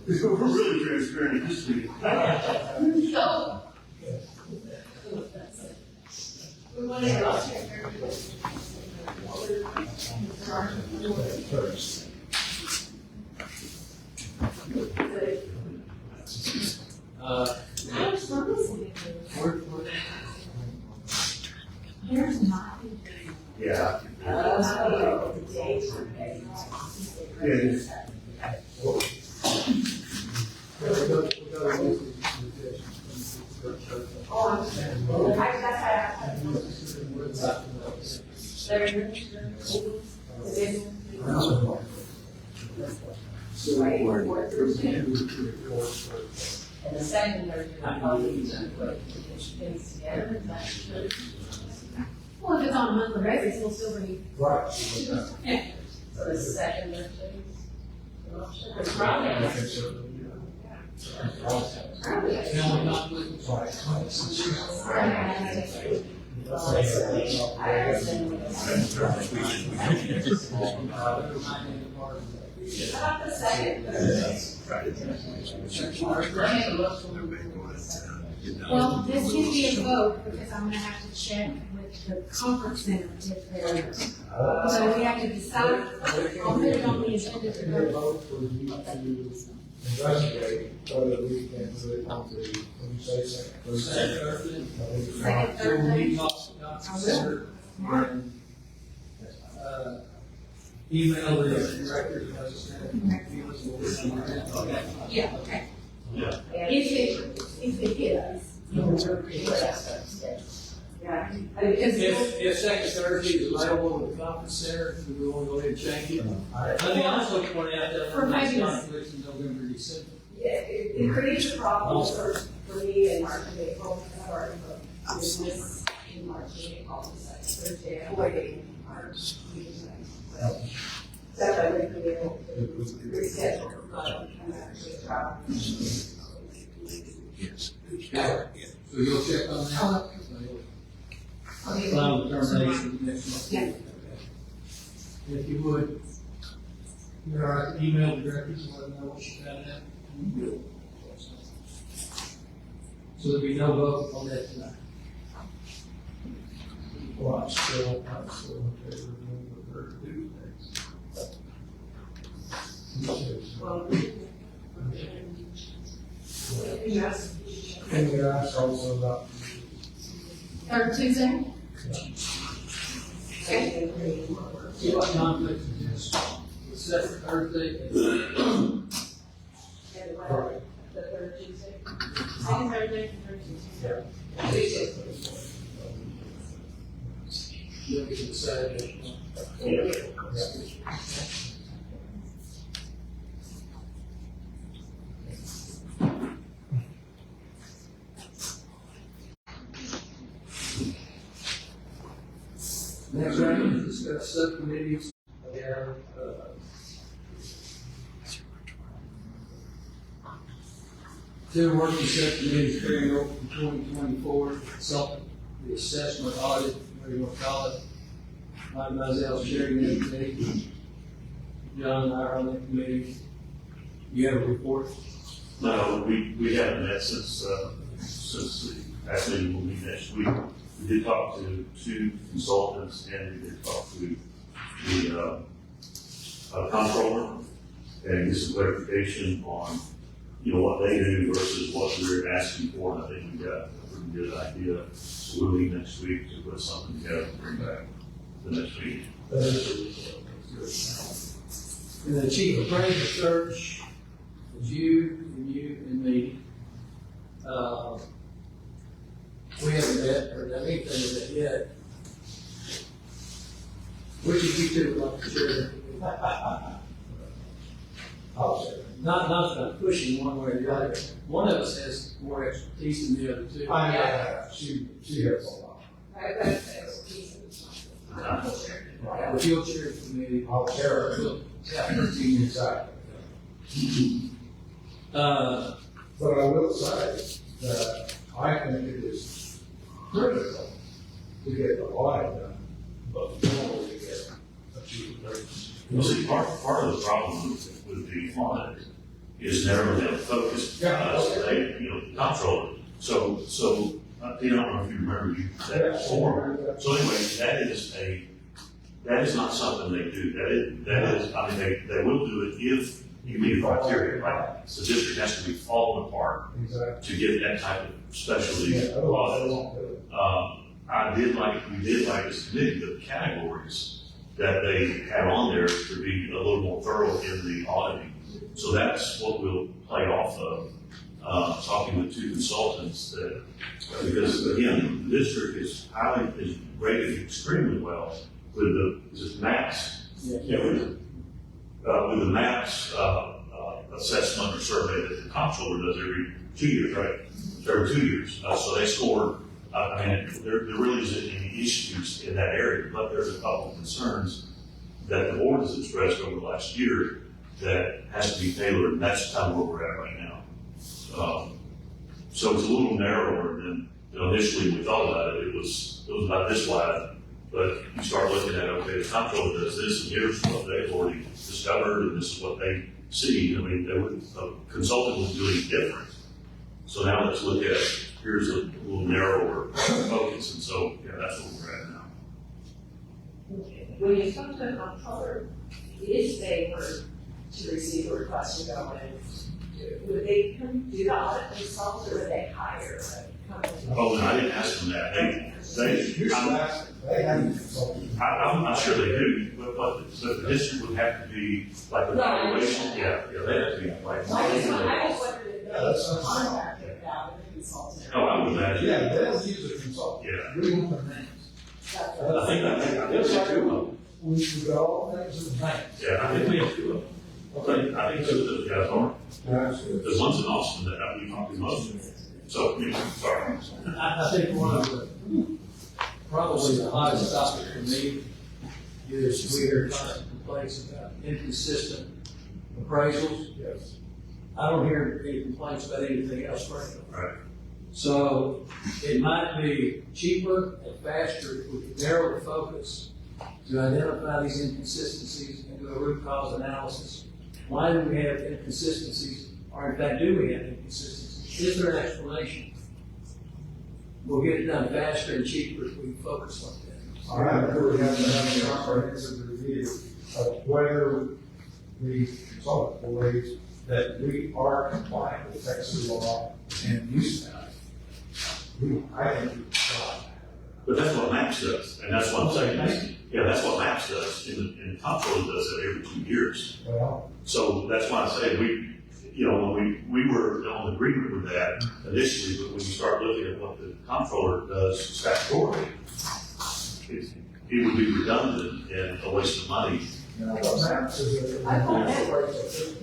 We're really transparent in this meeting. So. We want to go There's not. Yeah. And the second, they're probably things together. Well, if it's on a monthly basis, we'll still be. Right. Yeah. So the second, they're it's probably. About the second. Well, this can be a vote because I'm gonna have to check with the conference center if they're. So we have to decide, I'll put it on the agenda to go. Vote for you to investigate whether we can put it on the, when you say second. Second Thursday. I will. Email the director. Yeah, okay. Yeah. If it is. Yeah. Because If second Thursday is available at the conference center, we want to go ahead and change it. Let me also point out that For next fabulous. conflicts in November, December. Yeah, it creates a problem for me in March and April, or business in March and April, Thursday, avoiding March. So I would be able to reschedule, and actually travel. So you'll check on that? Final determination next month. Yeah. If you would, email the directors and let them know what you found out. So there'll be no vote on that tonight. Well, I'm still in favor of moving the third Tuesday. Yes. And we asked also about. third Tuesday? See what conflict it is. The second Thursday. Right. The third Tuesday. Second Thursday, third Tuesday. You'll get to decide. Next item is discuss subcommittees. We have, two working subcommittees carrying over from 2024, consultant, the assessment audit, whatever you want to call it. Mike Mizell chairing that committee. John and I are on that committee. You have a report? No, we haven't met since actually we'll meet next week. We did talk to two consultants and we did talk to the comptroller and get some clarification on, what they do versus what we're asking for. And I think we got a pretty good idea. So we'll meet next week to put something together and bring back the next week. And the chief appraiser search is you and me. We haven't met or done anything with it yet. I'll say. Not pushing one way or the other. One of us has more expertise than the other two. I know, she has a lot. The field chair committee. I'll chair it. Yeah. Exactly. But I will say that I think it is critical to get the audit done, but before we get achieve rates. You see, part of the problem with the audit is narrowing down focus. They, the comptroller. So, Peter, I don't know if you remember you said that before. So anyway, that is not something they do. That is, I mean, they will do it if you meet the criteria, right? The district has to be falling apart to get that type of specialty audit. We did like this committee, the categories that they had on there to be a little more thorough in the auditing. So that's what we'll play off of, talking with two consultants that, because again, the district is rated extremely well with the MAPS. With the MAPS assessment or survey that the comptroller does every 2 years, right? Every 2 years. So they scored. I mean, there really isn't any issues in that area, but there's a couple of concerns that the board has expressed over the last year that has to be tailored, and that's kind of where we're at right now. So it's a little narrower than initially we thought about it. It was about this wide, but you start looking at, okay, the comptroller does this, and here's what they've already discovered, and this is what they see. I mean, a consultant was doing different. So now let's look at, here's a little narrower focus, and so, yeah, that's where we're at now. When you come to a comptroller, if they were to receive a request to go in, would they come do the audit themselves, or would they hire a company? Oh, and I didn't ask them that. I'm not sure they do, but the district would have to be like an evaluation. Yeah, they have to be like. I just wondered if they contacted about a consultant. Oh, I would imagine. Yeah, they'll use a consultant. Yeah. We want their names. I think that's two of them. We got all things in the bank. Yeah, I think we have two of them. Okay, I think two of those guys are. There's one's in Austin that I believe talking most. So, sorry. I think one of the, probably the hottest topic for me is we hear constant complaints about inconsistent appraisals. Yes. I don't hear any complaints about anything else, frankly. Right. So it might be cheaper and faster if we could narrow the focus to identify these inconsistencies and do a root cause analysis. Why do we have inconsistencies, or in fact, do we have inconsistencies? Is there an explanation? We'll get it done faster and cheaper if we focus like that. All right, we have to have a comprehensive review of whether the consultant believes that we are compliant with Texas law and use that. I think we've got. But that's what MAPS does, and that's what I'm saying. Yeah, that's what MAPS does, and the comptroller does it every 2 years. Well, so that's why I say when we were on agreement with that initially, but when you start looking at what the comptroller does statutorily, it would be redundant and a waste of money. what maps is that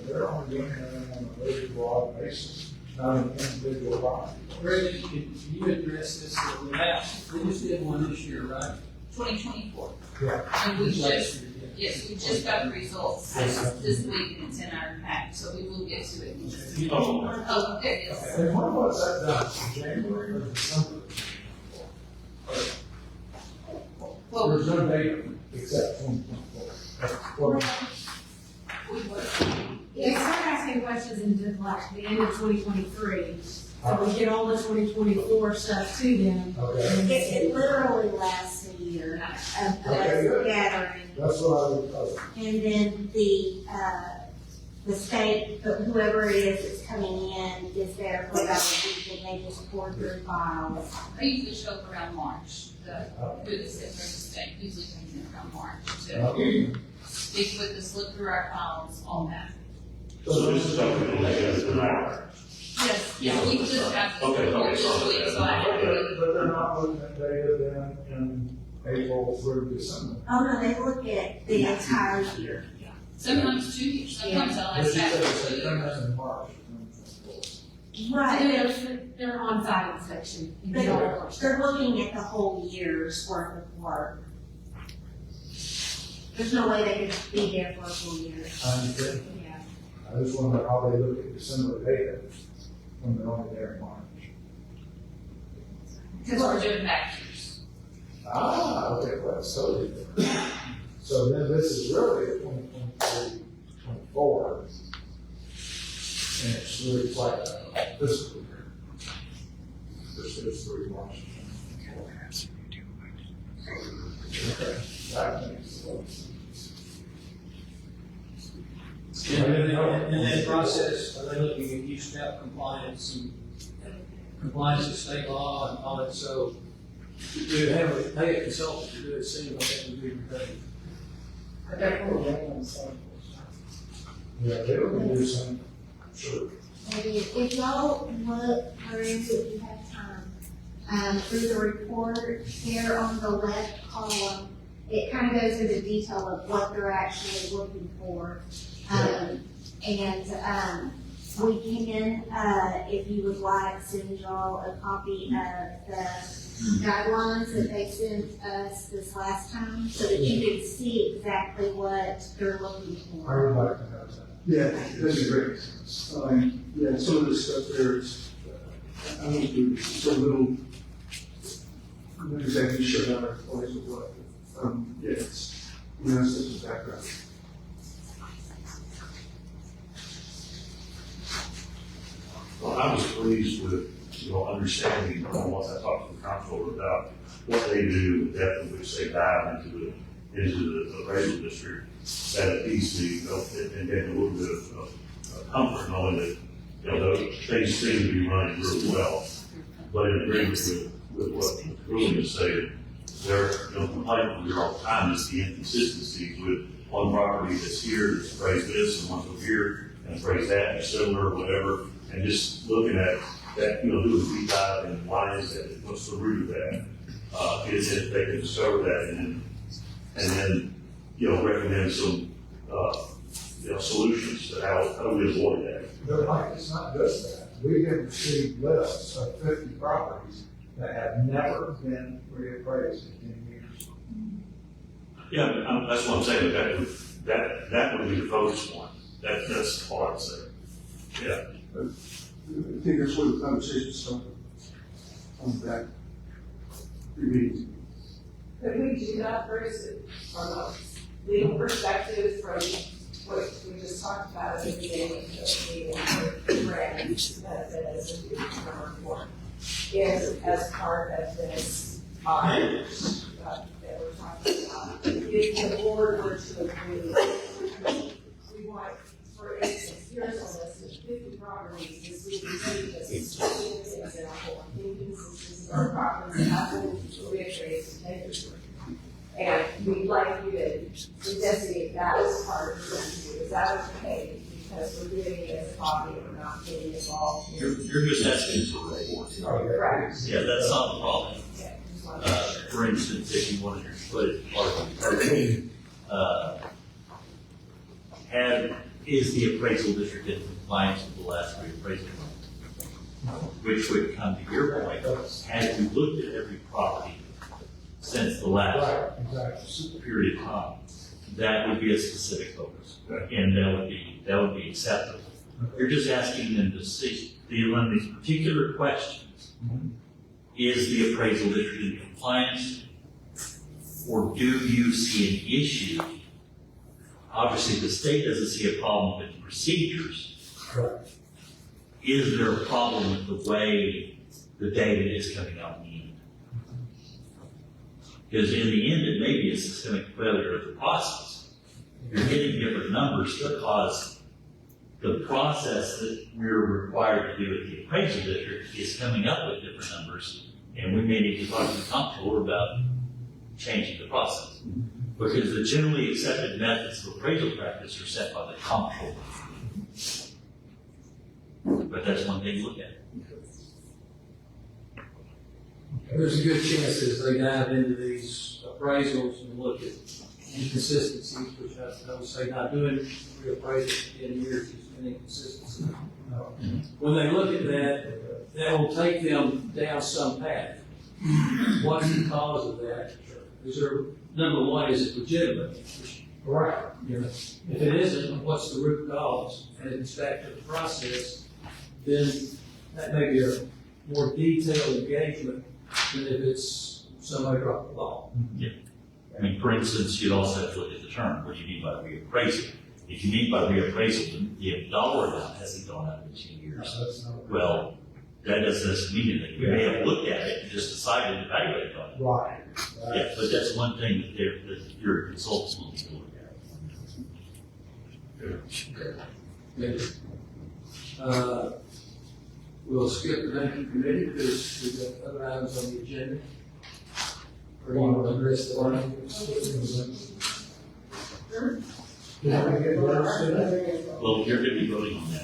they're only doing it on a very broad basis, not an individual body. Brandon, can you address this with the maps? We just did one this year, right? 2024. Yeah. And we just got the results this week, and it's in our pack, so we will get to it. Oh, there it is. And when was that done? January or December? There's no date except 2024. They start asking questions in like the end of 2023, so we get all the 2024 stuff to them. It literally lasts a year of gathering. That's what I would cover. And then the state, whoever it is that's coming in, is there for about a week, and they just pour through files. I usually show up around March, who the state usually comes in around March to speak with us, look through our files, all that. So this is something that we have tonight. Yes, yeah, we just got this report this week, so I have to. But they're not looking at data then in April through December. Oh, no, they look at the entire year. Sometimes 2 years, sometimes I'll This ask is, after 2 it comes years. in March. Right, They're on-site inspection. they're looking at the whole year's worth of work. There's no way they could be there for a full year. I understand. Yeah. I just wonder how they look at December data when they're only there in March. Because we're doing back years. Ah, okay, well, that's totally different. So then this is really a 2023, 24. And it's really like a fiscal year. This is 3 March. Okay, that makes sense. And in that process, are they looking at use step compliance and compliance with state law and all that? So do you have a, pay a consultant to do it, see what that would be repetitive? Yeah, they don't do some, sure. Maybe if y'all look through, if you have time, through the report, there on the left column, it kind of goes into detail of what they're actually looking for. We can, if you would like, send y'all a copy of the guidelines that they sent us this last time, so that you can see exactly what they're looking I for. would like to have that. Yeah, that'd be great. Yeah, some of this stuff there is, I won't do so little, I'm not exactly sure how it plays with what. Yeah, it's, it's just a background. Well, I was pleased with, understanding, once I talked to the comptroller about what they do, the depth in which they dive into the appraisal district, that it needs to, and get a little bit of comfort knowing that, those things seem to be running really well. But in agreement with what Ruben was saying, there, complaint here all the time is the inconsistencies with one property that's here, that's appraised this, and one's over here, and appraised that, and similar, or whatever. And just looking at that, doing a deep dive and why is that, what's the root of that? Is it they can discover that and then, recommend some, solutions to how do we avoid that? But Mike, it's not just that. We have received lists of 50 properties that have never been reappraised in 10 years. Yeah, that's what I'm saying, that would be the focus point. That's all I'd say. Yeah. I think that's where the conversation started on that. But we do that first from a legal perspective, from what we just talked about at the beginning of the meeting, for grants benefit as a number one, is as part of this audit that we're talking about. If the board were to agree, we want, for instance, here's a list of 50 properties, this we can take as an example. I'm thinking this is our properties that have been reappraised in 10 years. And we'd like you to designate that as part of the review. Is that okay? Because we're doing it as a hobby, we're not getting involved. You're just asking for a report. Correct. Yeah, that's not a problem. Yeah, just wanted to make sure. For instance, if you wanted to put it part of the program, is the appraisal district in compliance with the last reappraisal? Which would come to your point, have you looked at every property since the last period of time? That would be a specific focus, and that would be acceptable. You're just asking them to see, on these particular questions, is the appraisal district in compliance, or do you see an issue? Obviously, the state doesn't see a problem with the procedures. Correct. Is there a problem with the way the data is coming out in the end? Because in the end, it may be a systemic failure of the process. You're getting different numbers because the process that we're required to do at the appraisal district is coming up with different numbers, and we may need to talk to the comptroller about changing the process. Because the generally accepted methods of appraisal practice are set by the comptroller. But that's one thing to look at. There's a good chance as they dive into these appraisals and look at inconsistencies, which I would say not doing reappraisal for 10 years is an inconsistency. When they look at that, that will take them down some path. What's the cause of that? Is there, number one, is it legitimate? Right. You know, if it isn't, what's the root cause? And if it's back to the process, then that may be a more detailed engagement than if it's somebody dropped the ball. Yeah. I mean, for instance, you'd also have to look at the term. What do you mean by reappraisal? If you mean by reappraisal, the dollar amount hasn't gone up in 2 years. Well, that doesn't mean anything. We may have looked at it and just decided to evaluate it on it. Right. Yeah, but that's one thing that your consultants will need to look at. We'll skip the banking committee because we've got other items on the agenda. Or you want to address the one? Well, you're going to be voting on that.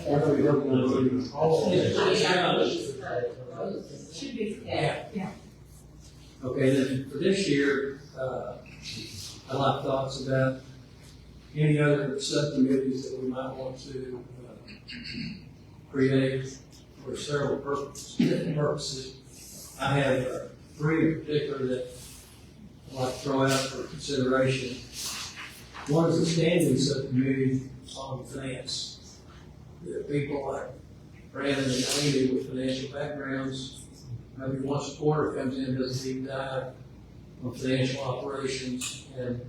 Should be, yeah. Okay, then for this year, I'd like thoughts about any other subcommittees that we might want to create for several purposes. I have 3 in particular that I'd like to throw out for consideration. One is a standing subcommittee on finance. There are people like Brandon and Amy with financial backgrounds. Maybe once a quarter comes in, does a deep dive on financial operations and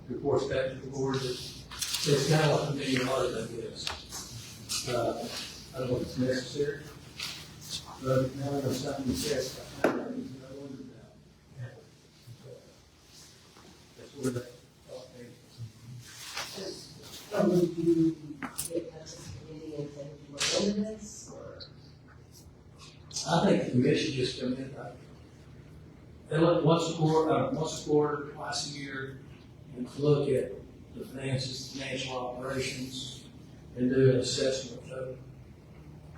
reports back to the board. It's kind of like a mini audit, I guess. I don't know if it's necessary, but now there's something that says, I wondered about. That's where that thought came from. Would you get that committee and say you were into this, or? I think the commission just come in, they look once a quarter, twice a year, and look at the finances, financial operations, and do an assessment of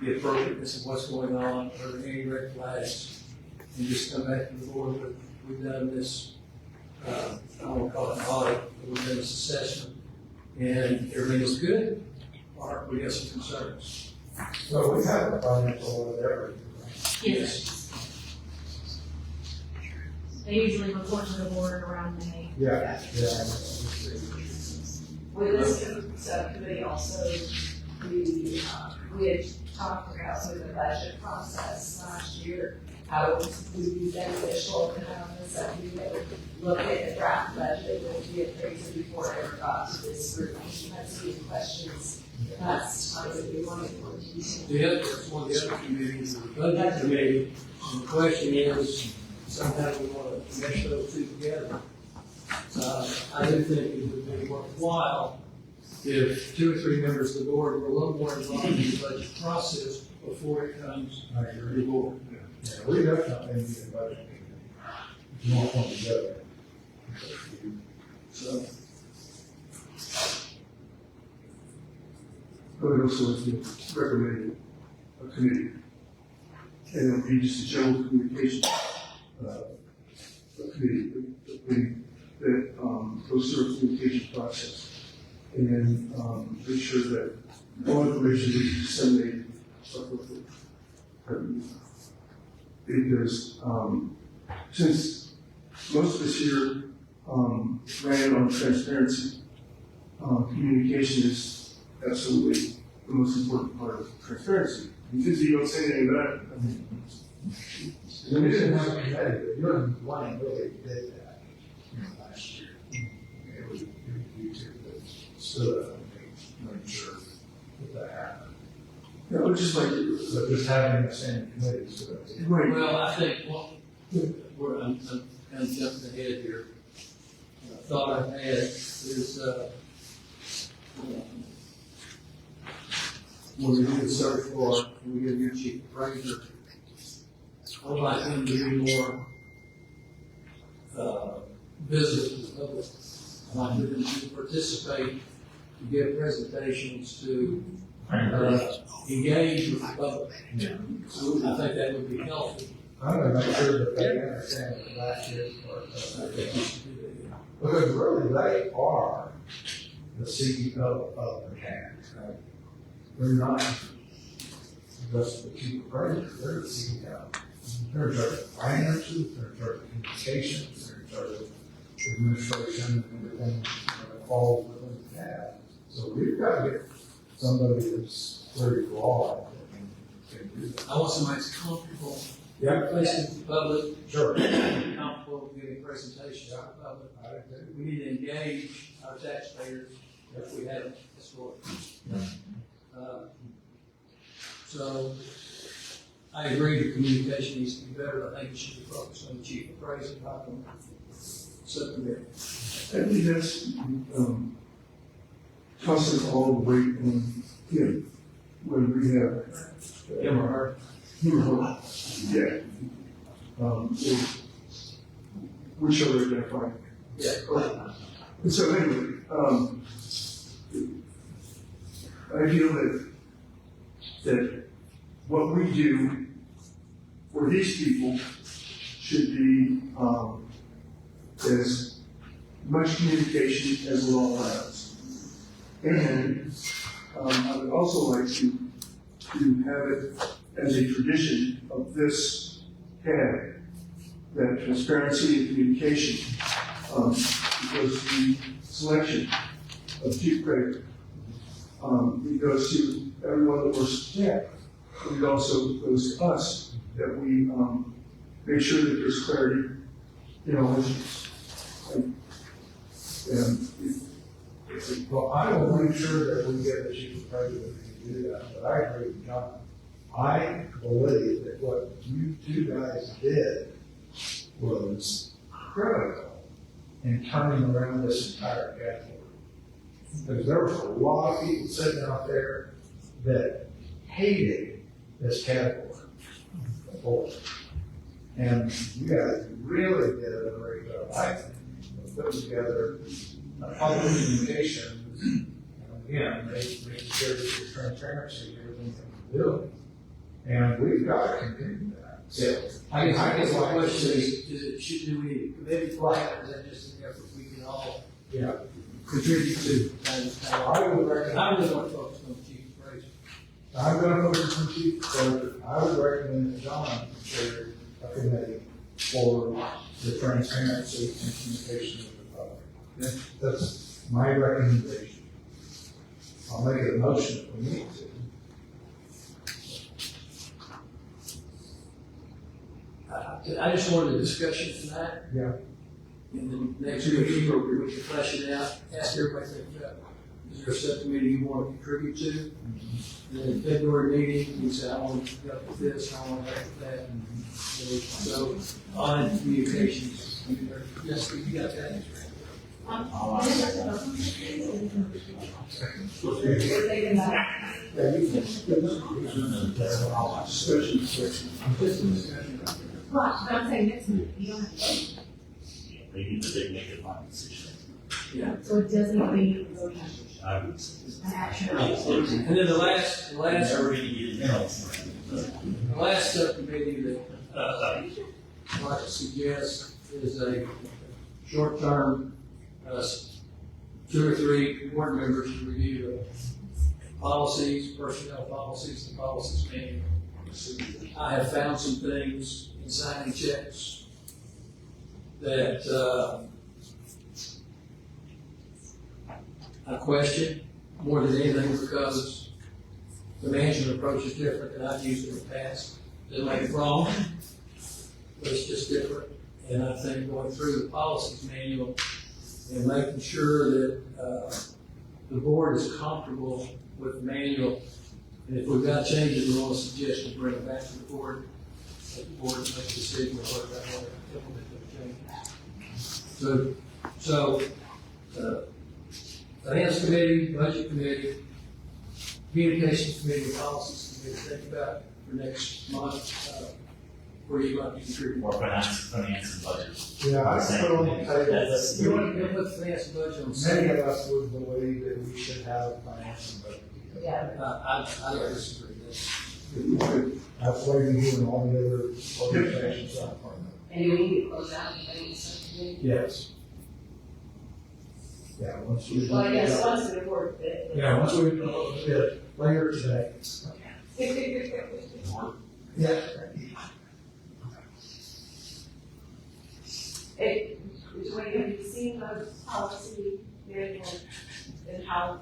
the appropriateness of what's going on, are there any red flags, and just come back to the board with, we've done this, I don't want to call it an audit, but we've done this assessment, and everything is good, or we got some concerns. So we have a financial audit every. Yes. They usually report to the board around May. Yeah. With this subcommittee also, we had talked about sort of the budget process last year, how it would be beneficial to have this subcommittee that would look at the draft budget that would be appraised before it ever got to this group. That's the questions. That's time that we wanted more detail. The other, one of the other committees, the budget committee, and the question is, sometimes we want to mesh those two together. I do think it would be worthwhile if 2 or 3 members of the board were a little more involved in the budget process before it comes to the board. Yeah, we definitely need a budget. You want one together. So, I would also recommend a committee. And it would be just a general communication committee that goes through a communication process. And make sure that all information is disseminated appropriately. Because since most of this year ran on transparency, communication is absolutely the most important part of transparency. Because you don't say anything about it. We didn't have a committee, but you're the one that really did that last year. It was you two that stood up and made sure that happened. Yeah, but just like So just having the same committee. So right. well, I think, I'm kind of jumping ahead here. A thought I've had is, when we do the search for, when we get a new chief appraiser, I would like him to do more business with the public. I'd like him to participate, to give presentations, to engage with the public. So I think that would be healthy. I'm gonna make sure that they understand that last year's part. I think you should do that. Because really, they are the CEO of the CAD. They're not just the chief appraiser, they're the CEO. They're in charge of finances, they're in charge of communications, they're in charge of administration and everything that falls within the CAD. So we've got to get somebody that's very broad that can do that. I want somebody that's comfortable. Yeah. Facing the public. Sure. Comfortable giving presentations to the public. I agree. We need to engage our taxpayers if we haven't historically. So I agree the communication needs to be better. I think it should be focused on the chief appraiser, not on subcommittee. I think that's, tosses all the weight on him when we have. Him or her. Him or her, yeah. Which are identifying. Yeah. And so anyway, I feel that what we do for these people should be as much communication as the law allows. And I would also like to have it as a tradition of this CAD, that transparency and communication, because the selection of chief appraiser, it goes to everyone that works there. It also goes to us, that we make sure that there's clarity in all issues. Well, I will make sure that we get the chief appraiser to do that, but I agree with John. I believe that what you two guys did was critical in turning around this entire category. Because there was a lot of people sitting out there that hated this category before. And you guys really did a great job, I think, of putting together a public communication, and again, making sure that there's transparency in everything that we're doing. And we've got to continue that. Yeah. I guess my question is, do we need a committee for that? Is that just an effort we can all contribute to? I would recommend. I really want to focus on the chief appraiser. I'm going to focus on chief appraiser. I would recommend that John chair a committee for the transparency and communication with the public. That's my recommendation. I'll make it a motion if we need to. I just wanted a discussion tonight. Yeah. And the next meeting, we can flesh it out, ask everybody to think about, is there a subcommittee you want to contribute to? And then the February meeting, you say, I want to help with this, I want to help with that. So, on communications, yes, you got that. Right, but I'm saying next month, you don't have to vote. Yeah, they need to make a final decision. Yeah. So it doesn't mean voting. I would say. An action. And then the last Already getting the last subcommittee that I'd like to suggest is a short-term, 2 or 3 board members to review policies, personnel policies, and policies manual. I have found some things in signing checks that I question more than anything because the management approach is different than I've used in the past. Doesn't make it wrong, but it's just different. And I think going through the policies manual and making sure that the board is comfortable with the manual. And if we've got changes we want to suggest, we bring it back to the board. Let the board make a decision on what they want to implement those changes. So Finance Committee, Budget Committee, Communications Committee, and Policies Committee, think about for next month, where you might be contributing. More finance and budget. Yeah, I put on the table. You want to put finance and budget on the Many same? of us would believe that we should have a finance and budget. Yeah. I don't disagree. That's why you do in all the other organizations. And you need to close out the committee subcommittee? Yes. Yeah, once we. Well, yes, once we report it. Yeah, once we report it later today. Yeah. It, have you seen the policy manual and how,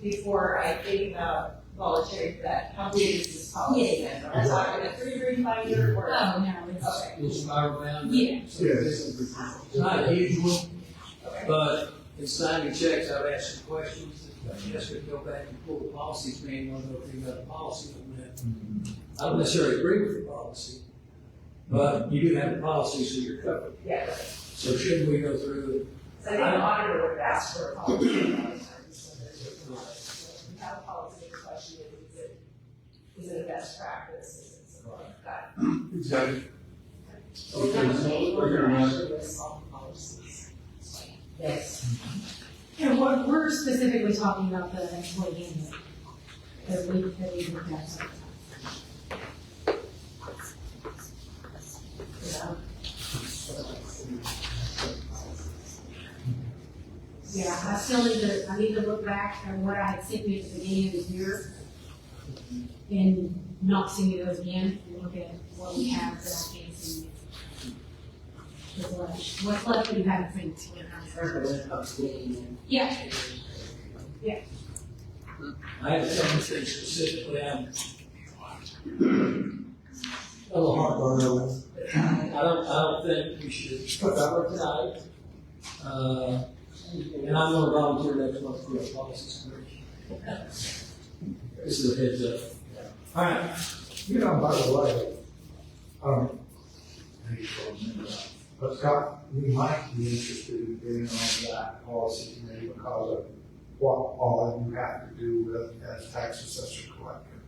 before I think about voluntary, that, how big is this policy manual? We're talking a 3-ring binder or? Oh, no, it's. Okay. Little spiral bound. Yeah. It's not a huge one, but in signing checks, I've asked some questions. Yes, we go back and pull the policies manual, and if you've got a policy on that. I don't necessarily agree with the policy, but you do have a policy, so you're covered. Yeah. So shouldn't we go through So I think the auditor would ask for a policy. We have a policy, the question is it a best practice? Is it something like that? Exactly. So we're gonna make, we're gonna actually list all the policies. Yes. And we're specifically talking about the employee handbook. That we looked at some. Yeah, I need to look back at what I had sent you at the beginning of the year and not send you those again and look at what we have that I can't see. What's left that you haven't seen? Yeah. Yeah. I have something specifically I'm a little heartburn over. I don't think we should cover tonight. And I'm gonna volunteer next month for a policy committee. This is a heads up. All right. You know, by the way, but Scott, we might be interested in getting on that policy committee because of what all you have to do with as tax assessor collector.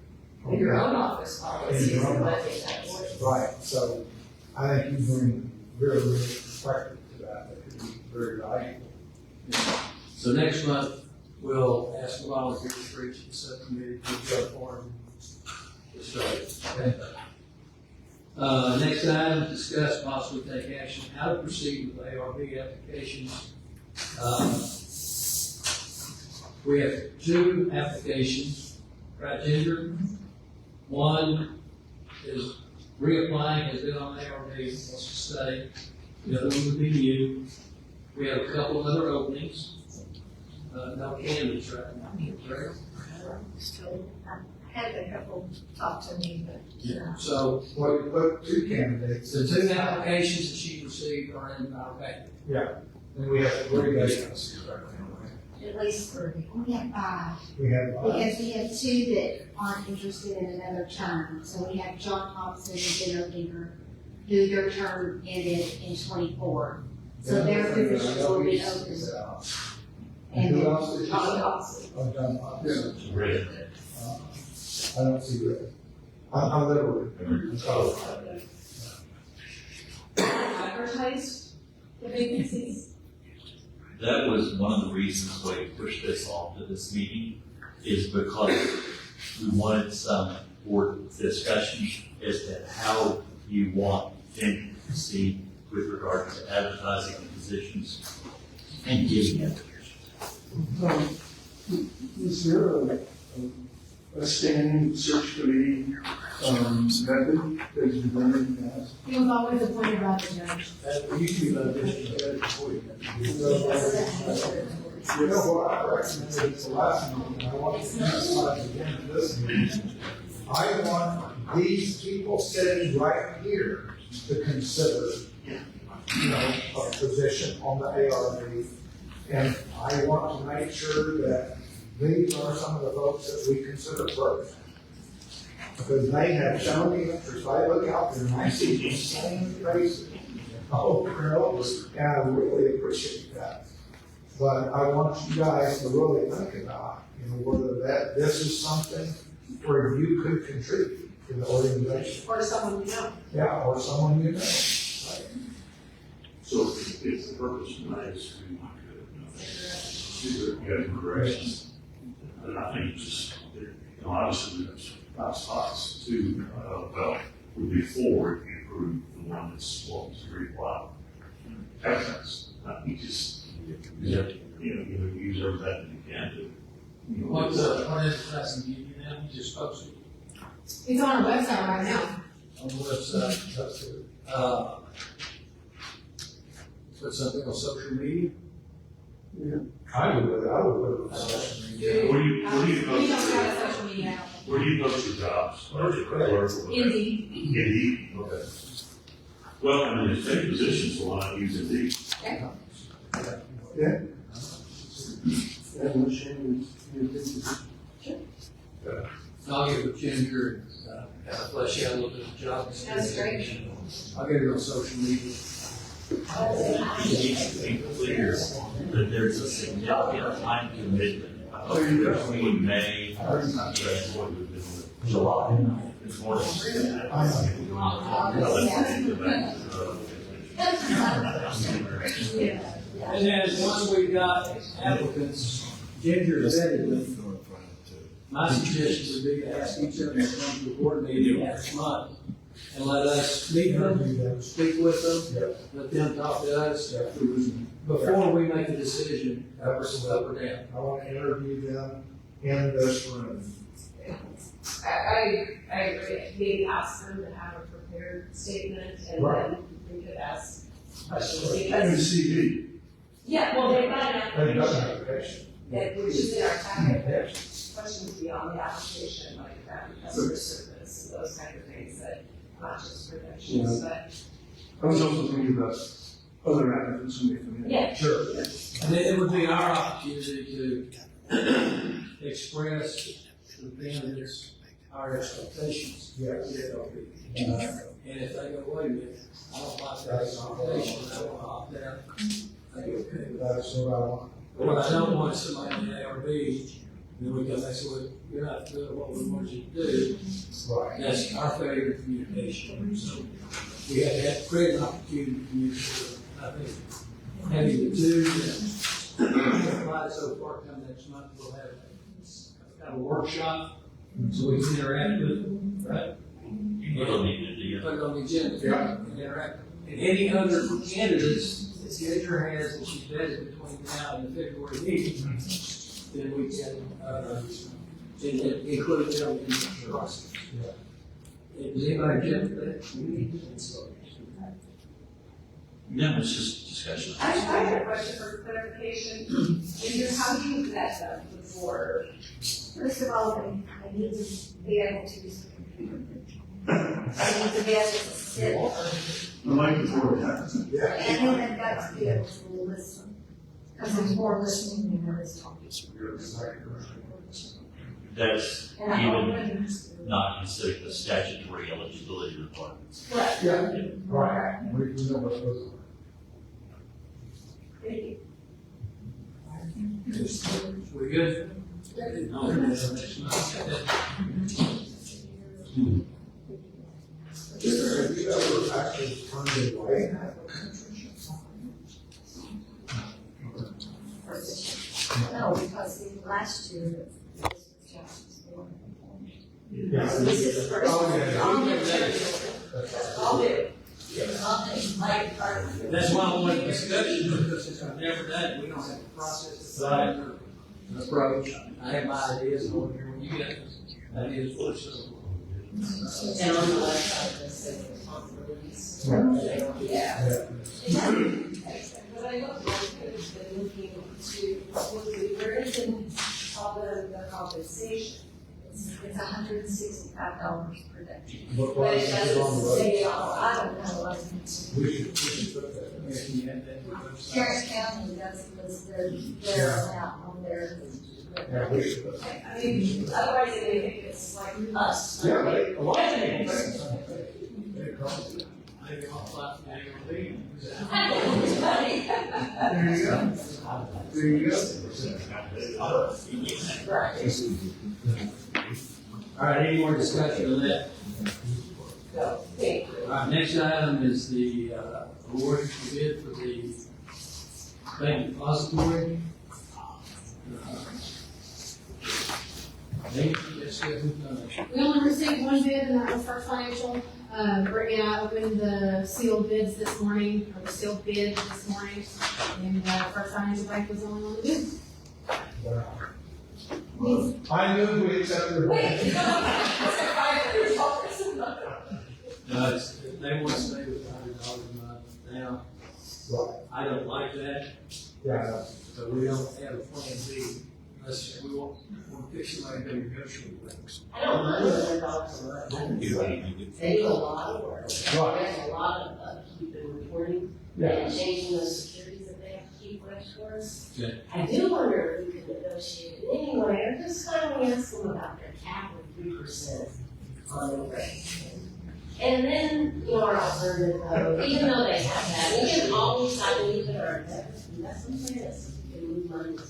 In your own office policies. In your own and office. budget, that would- Right, so I think you bring very, very perspective to that. That could be very valuable. So next month, we'll ask the volunteers for each of the subcommittee to go forward. Okay. Next item, discuss possibly take action, how to proceed with ARB applications. We have 2 applications, right, Ginger? One is reapplying, has been on ARB, wants to stay. The other one would be you. We have a couple other openings. No candidates right now, correct? Still, I had a couple talk to me, but. Yeah. So, Well, you put 2 candidates. the 2 applications that she received are in our packet. Yeah, and we have 3 vacancies right now. At least 3. We have 5. We have 5. Because we have 2 that aren't interested in another term. So we have John Thompson and Jenna Deaver, who their term ended in 24. So their positions will be open. And who else did you John say? Thompson. Oh, John Thompson. Red. I don't see red. I'm literally. Advertise the vacancies. That was one of the reasons why we pushed this off to this meeting, is because we wanted some board discussion as to how you want to proceed with regard to advertising the positions and giving it. Is there a standing search committee method that is done in the past? He was always appointed by the judge. That used to be the district judge before you. You know what I recommended the last meeting, I want to emphasize again to this meeting. I want these people sitting right here to consider, a position on the ARB. And I want to make sure that these are some of the folks that we consider first. Because they have shown the interest. I look out there and I see the same faces over and over, and I really appreciate that. But I want you guys to really think about, whether this is something where you could contribute to the organization. Or someone you know. Yeah, or someone you know. So if the purpose tonight is to get corrections, and I think just, obviously there's 5 spots to, would be 4 if you approve the one that's, what was agreed upon. That's, we just, use every method you can to. What is the class you now? You just posted It's on our website right now. on the website. Put something on social media? Yeah. I would put it on social media. Where do you We post don't have a your, social media out. where do you post your jobs? Indeed. Indeed, okay. Well, I mean, it's take positions, so why not use Indeed? Yeah. Yeah, well, Shane is, I'll get with Ginger and flesh out a little bit of the job. That's great. I'll get it on social media. It needs to be clear that there's a significant time commitment between May and July. It's more than And then once we've got applicants, Ginger vetted them, my suggestion would be to ask each of them to come to a board meeting next month and let us meet them, speak with them, let them talk to us before we make a decision, up or down. I want to interview them in this room. I agree, maybe ask them to have a prepared statement and then we could ask questions. Because, CV. yeah, well, they've got an They've got an application, which is in our packet, questions beyond the application, like customer service, and those kind of things that, not just credentials, but. I was also thinking about other applicants who may come in. Yeah. Sure. And then it would be our opportunity to express to the candidates our expectations. Yeah. And if they go, wait a minute, I don't like that expectation, I want to opt out, I'd be okay with that. That's what I want. But I don't want somebody in the ARB, then we go, that's what, you're not doing what we want you to do. Right. That's our failure of communication. So we have to create an opportunity to communicate. I think having the two that applied so far come next month, we'll have kind of a workshop so we can interact with them, right? Put on the agenda. Put it on the agenda, and interact. And any other candidates that Ginger has that she's vetted between now and the February meeting, then we can include them in the process. Does anybody object to that? No, it's just discussion. I had a question for clarification. How do you vet them before? First of all, I need to be able to use the computer. I need to be able to sit. The mic is where it happens. And then I've got to be able to listen. Because there's more listening than there is talking. That's And I even already. not considered the statutory eligibility requirements. Correct. Yeah. Right. We know what those are. Thank you. We good? Have you ever actually turned it away? No, because the last year, this was just. Yeah. This is first. Oh, yeah. All new. All new. Like, That's why I wanted discussion, because since I've never done it, we don't have to process the site or approach. I have my ideas, and I want to hear what you got ideas for, so. And on the website, it says responsibilities. Yeah. What I looked at is been looking to, where is it all the compensation? It's $165 per day. But But it doesn't say, I don't know. We should put that. Harris County does list their amount on their. Yeah, we should put that. I mean, otherwise they think it's like us. Yeah, right. A lot of things. Maybe I'll apply for the ARB. There you go. There you go. All right, any more discussion on that? So, thank you. All right, next item is the award for bid for the bank depository. Nate, yes, go ahead. We only received one bid, and that was First Financial. Brittany and I opened the sealed bids this morning, or the sealed bid this morning, and, first time anybody was the only one to bid. I move we accept your. No, they want to stay with $100 a month now. I don't like that. Yeah. So we don't have a plan B unless we want to fix it like agricultural things. I don't mind $100 a month. They do a lot of work. There's a lot of upkeep and reporting and changing those securities that they have to keep right for us. Okay. I do wonder if we could negotiate it anyway, or just finally ask them about their cap of 3% on the rate. And then, our alternative, even though they have that, we can always try to leave it our investment plan, so we can move money to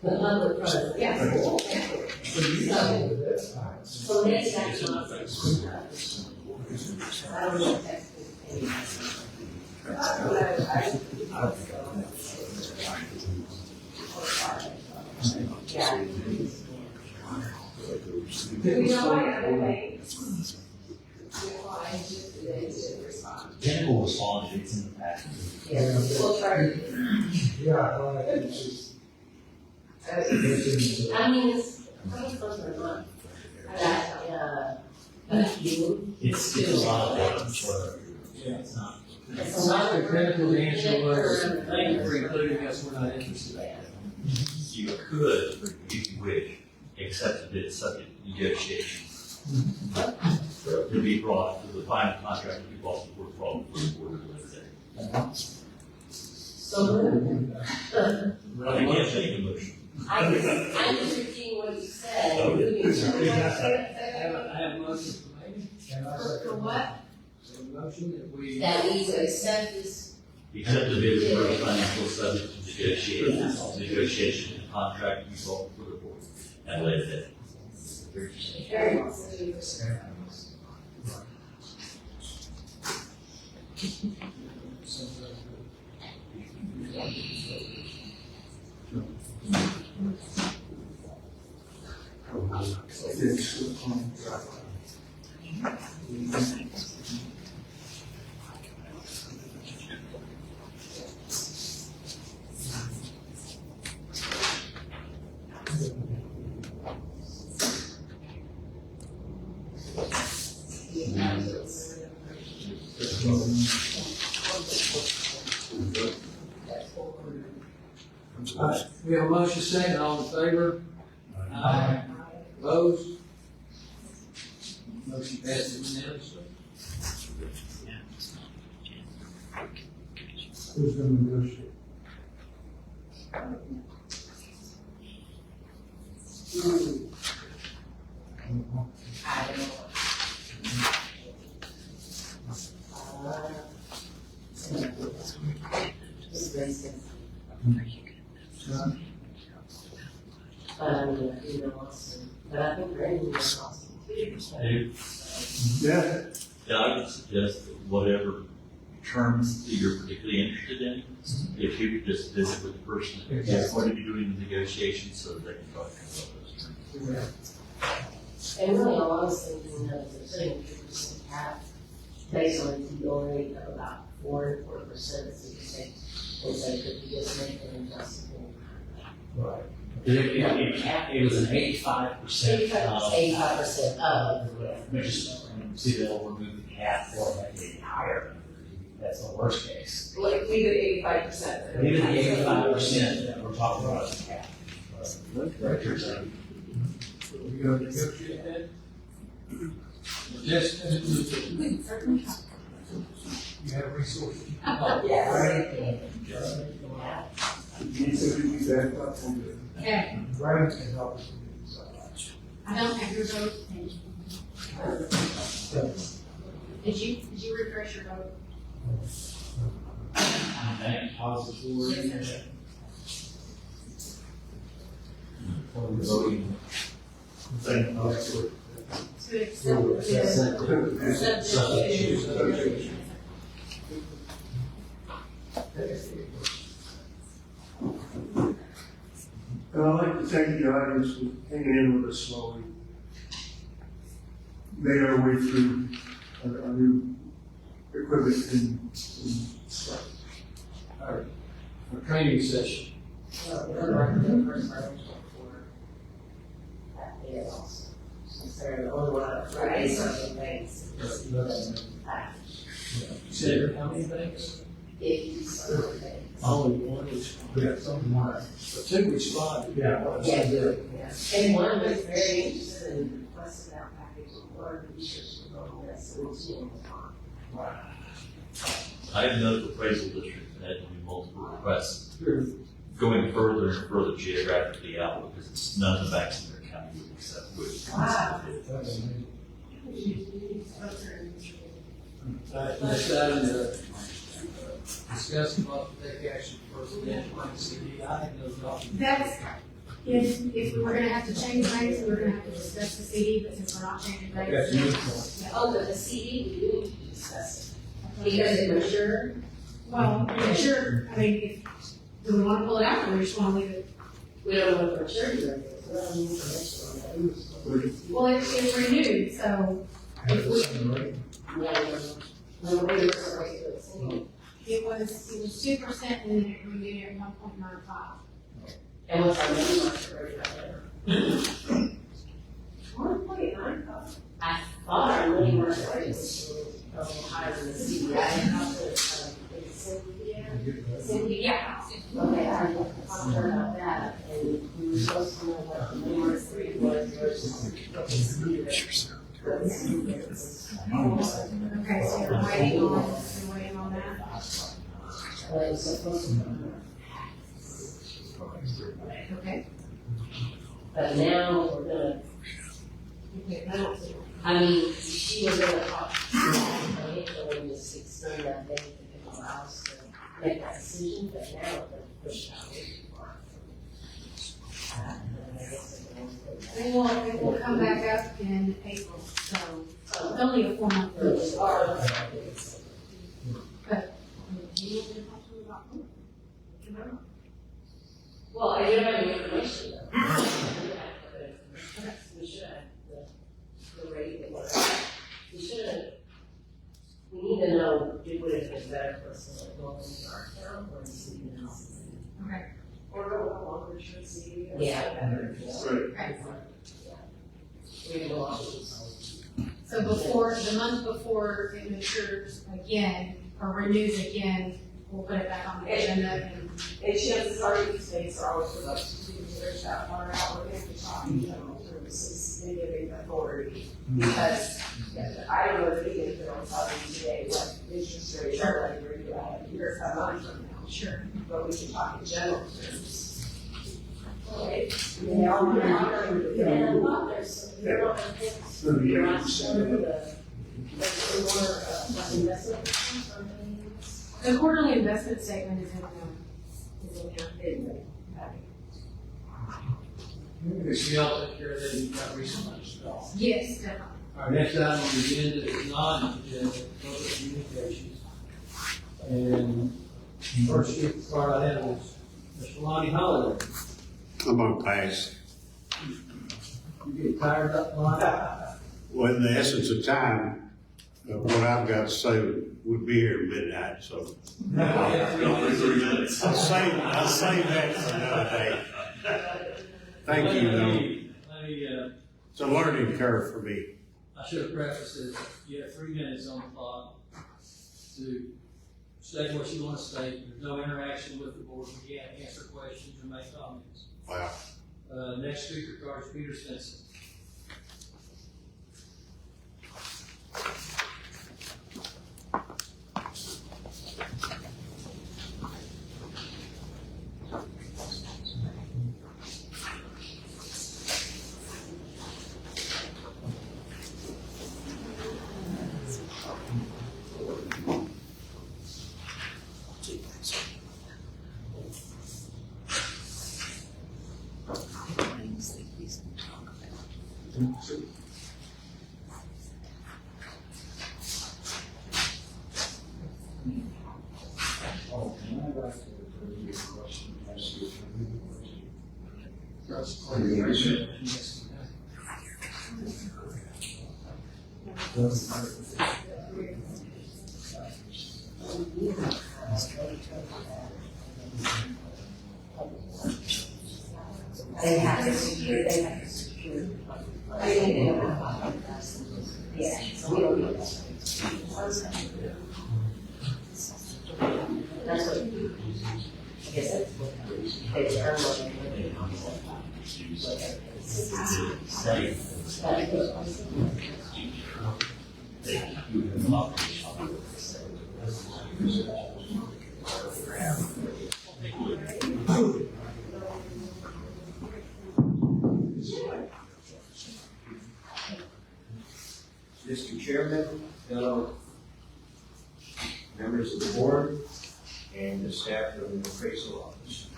the public fund. Yeah. So maybe that's not. I don't know if that's. Yeah. We know I have a way. Pinnacle responded, it's in the package. Yeah, we'll try to. Yeah, it's just. I mean, it's probably close to a month. It's a lot of work, I'm sure. Yeah, it's not. It's a lot of Critical answer was, thank you for including us, we're not interested. You could, if you wish, accept a bid subject to negotiation. To be brought to the final contract to be brought to the board for approval. So, I can't make a motion. I'm just repeating what you said. Oh, I have a motion for me. For what? A motion that we. That we would accept this. Accept the bid for the financial subject to negotiation and contract to be brought for the board at a later date. Very well. We have a motion second, all in favor? Aye. Opposed? Motion passes unanimously. Who's gonna negotiate? I don't know. It's racist. But I think Randy was Austin too. Yeah. Yeah, I would suggest that whatever terms that you're particularly interested in, if you could just visit with the person who's going to be doing the negotiations so that they can talk about those terms. And really, all I was thinking of is putting 3% cap based on a TO rate of about 4%, so you say, could you just make an adjustable? Right. It was an 85%. 85% of. We just see they'll remove the cap or make it higher. That's the worst case. Like, we did 85%. Even the 85% that we're talking about is the cap. We go to negotiate that? Yes. You have resources. Yes. Okay, Brian can help us. I don't have your vote. Did you refresh your vote? Thank positive. Yes, sir. Voting. To accept the subject to. And I'd like to thank the audience for hanging in with us slowly. made our way through our new equipment and stuff. Our training session. Said how many things? Only one is, something like, but two responded. And one was very interested in requesting that package of water research for going this, and it's doing the farm. I have another appraisal district that had multiple requests, going further and further geographically out, because it's none of the banks in their county would accept wood. Wow. Next item, discuss about take action for financial and CD. I have no document. That's, if we were gonna have to change rates, we were gonna have to discuss the CD, but since we're not changing rates. Oh, but the CD, we do need to discuss it. Because it matured. Well, sure, I mean, do we wanna pull it out, or we just wanna leave it? We don't know for sure, so we don't need information on that. Well, it's renewed, so if we, it was 2% and then it renewed at 1.95. And what's our minimum market rate right there? 1.95. I thought our minimum market rate was a little higher than the CD. I didn't know that, Cynthia. Okay, I talked to her about that, and we were supposed to know what the minimum market rate was versus what the CD rate. Okay, so you're waiting on that? Okay. But now we're gonna, I mean, she was gonna talk financial and just extend that date to allow us to make that decision, but now we're gonna push it out way too far. It will come back up in April, so it's only a 4-month lease. But, do you want to talk to me about that? Well, I don't have any information though. We should have the rate and whatever. We should have, we need to know, would it have been better for us to like go into our town or see it else? Okay. Or go a longer term CD. Yeah. Okay. We can go on. So before, the month before it matures again, or renews again, we'll put it back on the agenda and. And chances are these dates are always for us to research that far out, we're going to be talking general services and giving authority. Because I don't know if we can feel something today, what interest rates are like, where you at, here's how much from now. Sure. But we can talk in general terms. Okay. The quarterly investment statement is in there. We all take care of that, you've got recently. Yes, definitely. Our next item on the agenda is non-agenda public communications. And first gift card I had was Mr. Lonnie Holiday. I'm gonna pass. You get tired up, Lonnie? Well, in the essence of time, what I've got to say would be here at midnight, so. I'll save that for another day. Thank you, though. It's a learning curve for me. I should have prefaced this. You have 3 minutes on the clock to state what you want to state. There's no interaction with the board. You can't answer questions or make comments. Wow. Next speaker card is Peter Stinson. They have to secure, they have to secure. Yeah, we don't do that. That's what, I guess that's what they earn Mr. Chairman, fellow members of the board, and the staff from the appraisal office.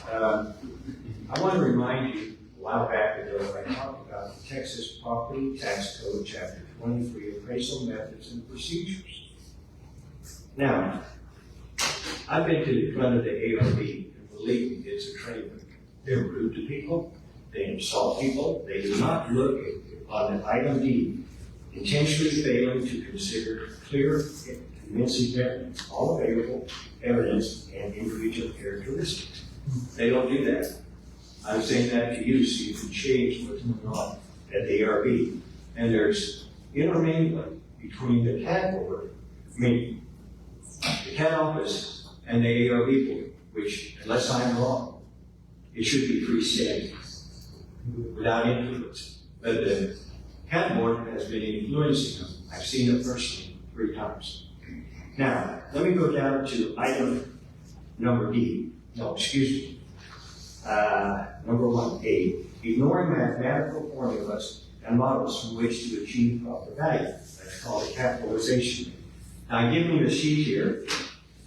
I want to remind you, a while back ago, I talked about the Texas Property Tax Code, Chapter 23, appraisal methods and procedures. Now, I've been to the front of the ARB, and believe me, it's a training. They're rude to people, they insult people, they do not look on the item D, intentionally failing to consider clear, convincing evidence, all available evidence and individual characteristics. They don't do that. I'm saying that to you so you can change what's going on at the ARB. And there's intermingling between the CAD board, the CAD office, and the ARB board, which, unless I'm wrong, it should be freestanding, without influence. But the CAD board has been influencing them. I've seen it personally 3 times. Now, let me go down to item number D. No, excuse me. Number 1A, ignoring mathematical formulas and models from which to achieve proper value. That's called a capitalization. Now, give me the sheet here.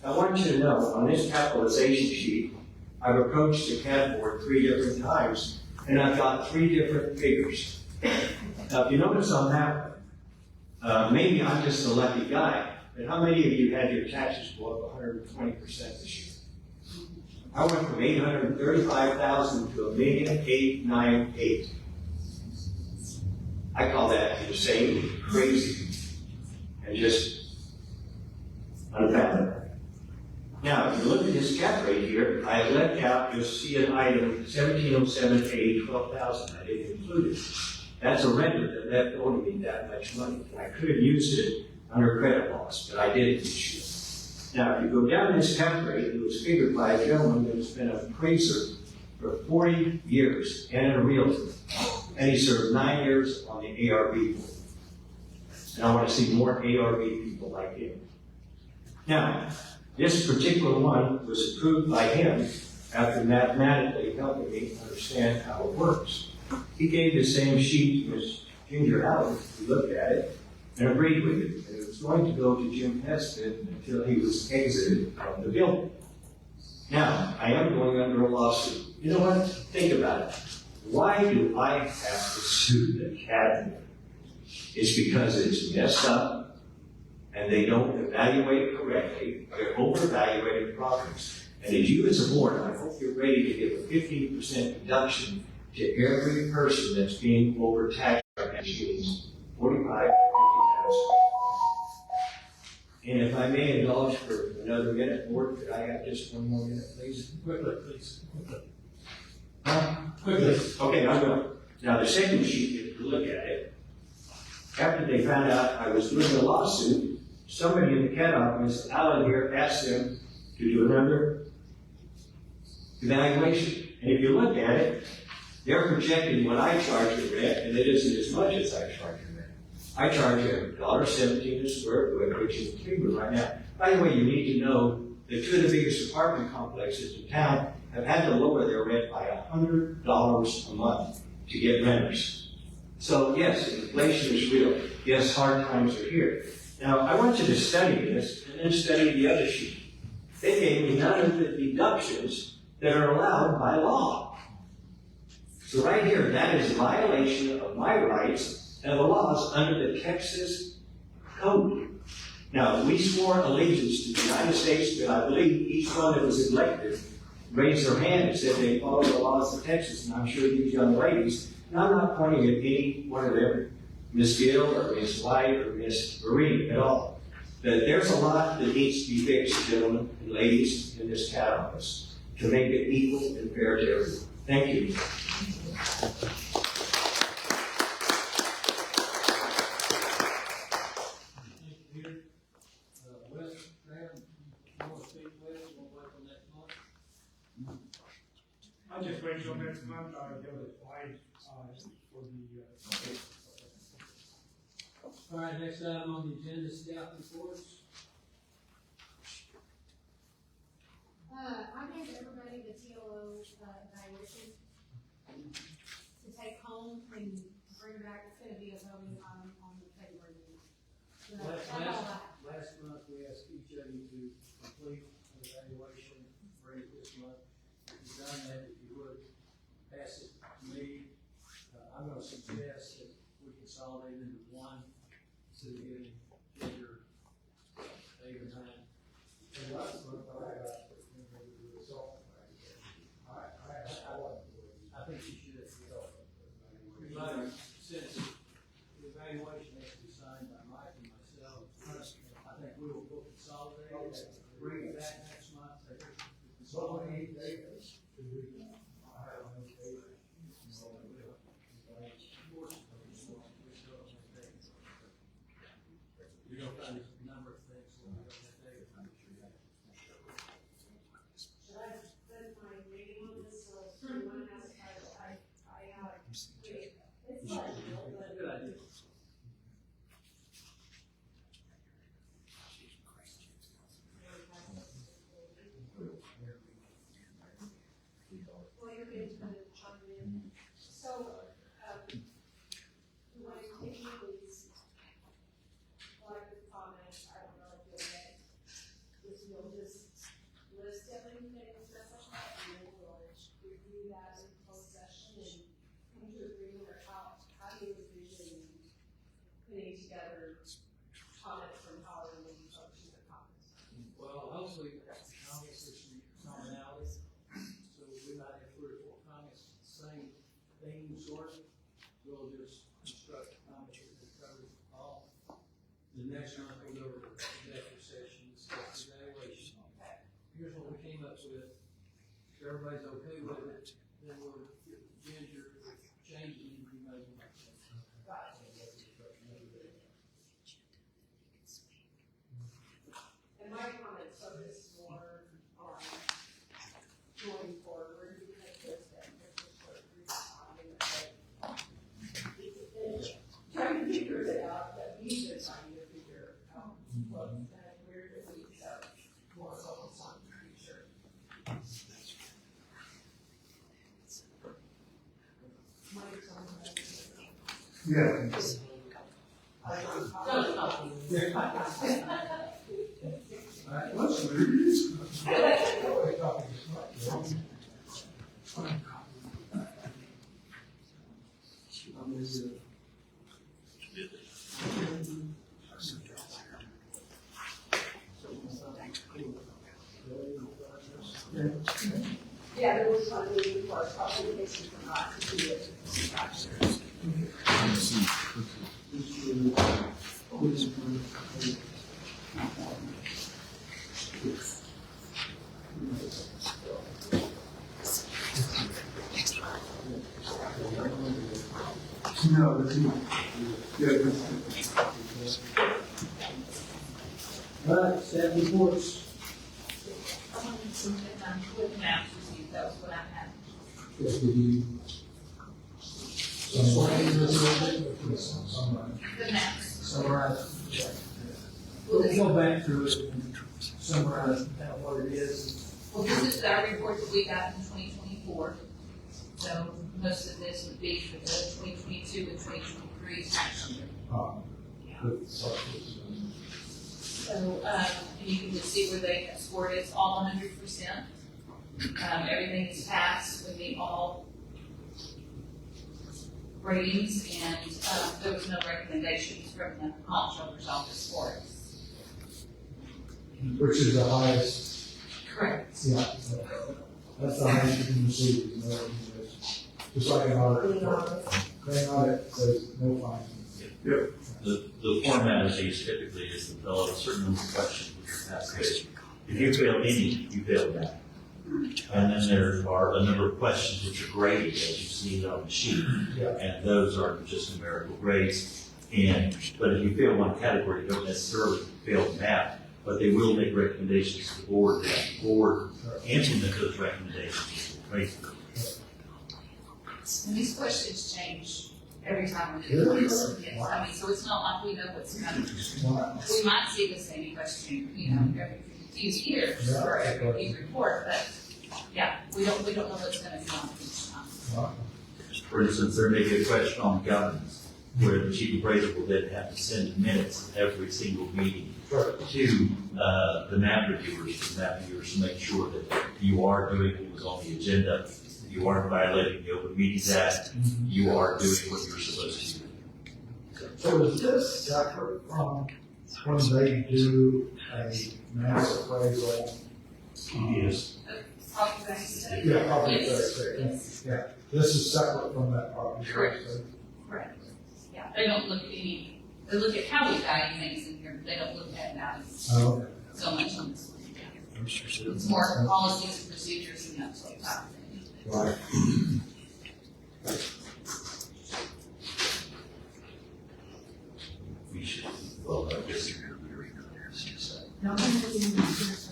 I want you to know, on this capitalization sheet, I've approached the CAD board 3 different times, and I've got 3 different figures. Now, if you notice on that one, maybe I'm just a lucky guy, but how many of you had your taxes go up 120% this year? I went from $835,000 to $1,898,000. I call that insane, crazy, and just unfathomable. Now, if you look at this cap rate here, I have left out, you'll see an item 1707A, $12,000. I didn't include it. That's a renter that left owing me that much money. I could have used it under credit loss, but I didn't this year. Now, if you go down this cap rate, it was figured by a gentleman that has been an appraiser for 40 years and a realtor. And he served 9 years on the ARB board. And I want to see more ARB people like him. Now, this particular one was approved by him after mathematically helping me understand how it works. He gave the same sheet to Ms. Ginger Allen, who looked at it, and agreed with it. And it was going to go to Jim Heston until he was exited from the building. Now, I am going under a lawsuit. You know what? Think about it. Why do I have to sue the CAD board? It's because it's messed up, and they don't evaluate it correctly. They're over-evaluating properties. And as you as a board, I hope you're ready to give a 15% deduction to every person that's being overtaxed by machines, 45 to 50,000. And if I may indulge for another minute, board, could I have just 1 more minute, please? Quickly, please. Quickly. Okay, I'm going. Now, the second sheet, if you look at it, after they found out I was doing the lawsuit, somebody in the CAD office, Alan here, asked them to do another evaluation. And if you look at it, they're projecting what I charge for rent, and it isn't as much as I charge for rent. I charge $1.17 a square foot, which is cheaper right now. By the way, you need to know that 2 of the biggest apartment complexes in town have had to lower their rent by $100 a month to get renters. So yes, inflation is real. Yes, hard times are here. Now, I want you to study this and then study the other sheet. They gave me none of the deductions that are allowed by law. So right here, that is a violation of my rights and the laws under the Texas Code. Now, we swore allegiance to the United States, but I believe each one that was elected raised their hand and said they follow the laws of Texas, and I'm sure these young ladies, and I'm not pointing at any one of them, Miss Gill or Miss White or Miss Marie at all. But there's a lot that needs to be fixed, gentlemen and ladies, in this CAD office to make it equal and fair to everyone. Thank you. I'll just wait till next month, I'll give it wide, for the, All right, next item on the agenda, staff reports. I gave everybody the TLO, evaluation to take home and bring back. It's gonna be a voting item on the February meeting. So that's all I have. Last month, we asked each of you to complete an evaluation, bring it this month. If you've done that, if you would, pass it to me. I'm gonna suggest that we consolidate into one, so that you get your 8 or 9. And last month, I think you should, since the evaluation has to be signed by Mike and myself, I think we will both consolidate it, bring it back next month, take it, consolidate it. You're gonna find a number of things that we don't have data. Should I put my name on this, so someone has, it's like, Good idea. well, you're going to chime in. So, when I take these collective comments, I don't know if you'll get, if you'll just list everything specified, and then we'll review that in closed session and come to agreement, or how do you envision putting together comments from how we approach the comments? Well, hopefully, comments, there's some commonality, so we might have 3 or 4 comments, same theme sort. We'll just construct comments that covers all. The next month, we'll go over the executive session, discuss evaluation. Here's what we came up with. If everybody's okay with it, then we'll get Ginger changing and remaking my And my comments focus more on going forward, because there's trying to figure it out, that we've been trying to figure out what, where do we go, more focus on the future. Mike's on the- Yeah. All right, let's read this. Yeah, there was one meeting for us, probably in case you forgot to do it. No, that's not. Yeah, All right, staff reports. With maps received, that was what I had. Yes, we do. The maps. Summarize. We'll go back through it and summarize what it is. Well, this is our report that we got in 2024. So most of this would be for the 2022 and 2023 tax year. So, you can just see where they have scored it's all 100%. Everything is passed, we meet all ratings, and, there was no recommendations from the comptroller's office for it. Which is the highest. Correct. Yeah. That's the highest you can receive, you know, just like an audit. Clean audit says no findings. Yep. The format of these typically is to fill out a certain number of questions which are pass-fail. If you fail any, you fail that. And then there are a number of questions which are graded, as you see on the sheet. And those are just numerical grades. But if you fail one category, you don't necessarily fail math, but they will make recommendations to the board, and the board implement those recommendations. Right? And these questions change every time we do this. Yes, I mean, so it's not like we know what's coming. We might see the same question, every few years or every few report, but yeah, we don't know what's gonna come each time. For instance, there may be a question on governance, where the chief appraiser will then have to send minutes every single meeting to the map reviewers to make sure that you are doing what was on the agenda, that you aren't violating the Open Meetings Act, you are doing what you're supposed to do. So is this separate from when they do a mass appraisal? Yes. Property value study? Yeah, property value Yes. study. Yes. Yeah, this is separate from that property value Correct. study. Correct. Yeah, they don't look at they look at how we value things in here, but they don't look at values Oh, so much on this one. It's more policies and procedures and that sort of thing. right. We should, well, I guess. No,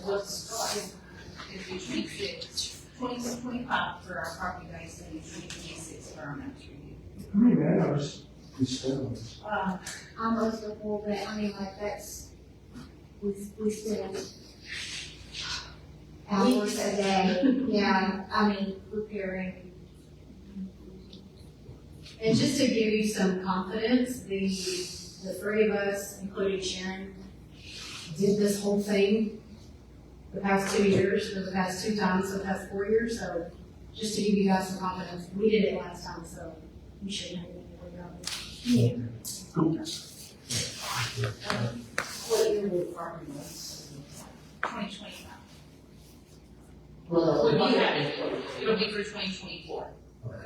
let's, if you 2025 for our property value study, 2026 for our maps review. How many man hours we spend on this? Almost a full day, I mean, like, that's, we spend hours a day, yeah, I mean, preparing. And just to give you some confidence, the three of us, including Sharon, did this whole thing the past 2 years, or the past 2 times, the past 4 years, so just to give you guys some confidence, we did it last time, so you shouldn't have any more about it. Yeah. Cool. What year will property was? 2025. Well, It'll be for 2024.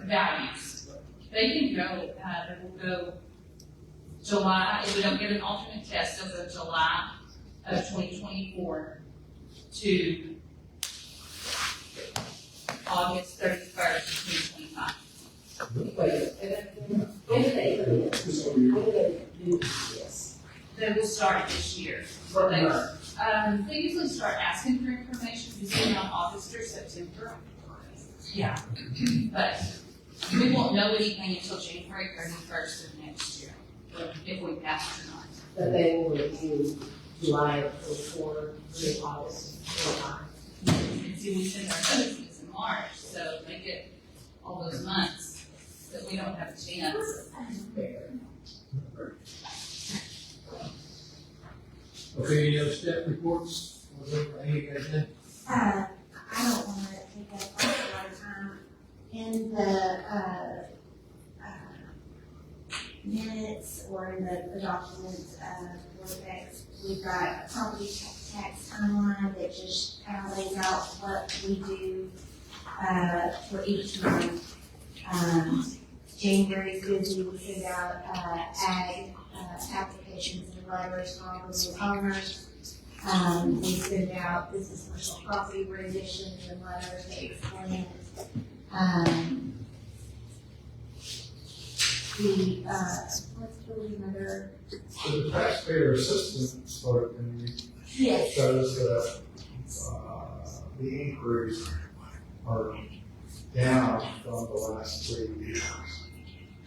Values. They can go, they will go July, if we don't get an alternate test, they'll go July of 2024 to August 31st, 2025. When did they do this? They will start this year. What They month? they usually start asking for information usually around August or September. Yeah, but we won't know anything until January 31st of next year, if we pass or not. But they will review July of 24 through August 25. And see, we send our notices in March, so they get all those months that we don't have a chance. Okay, any other step reports? Any guys think? I don't wanna take up a lot of time. In the, minutes or in the document, Vortex, we've got a property tax timeline that just kind of lays out what we do, for each month. January's busy, we send out, ag, applications and letters for all the new owners. We send out business personal property renditions and letters that explain, what's another? So the taxpayer assistance part, Yes. shows that, the inquiries are down from the last 3 years.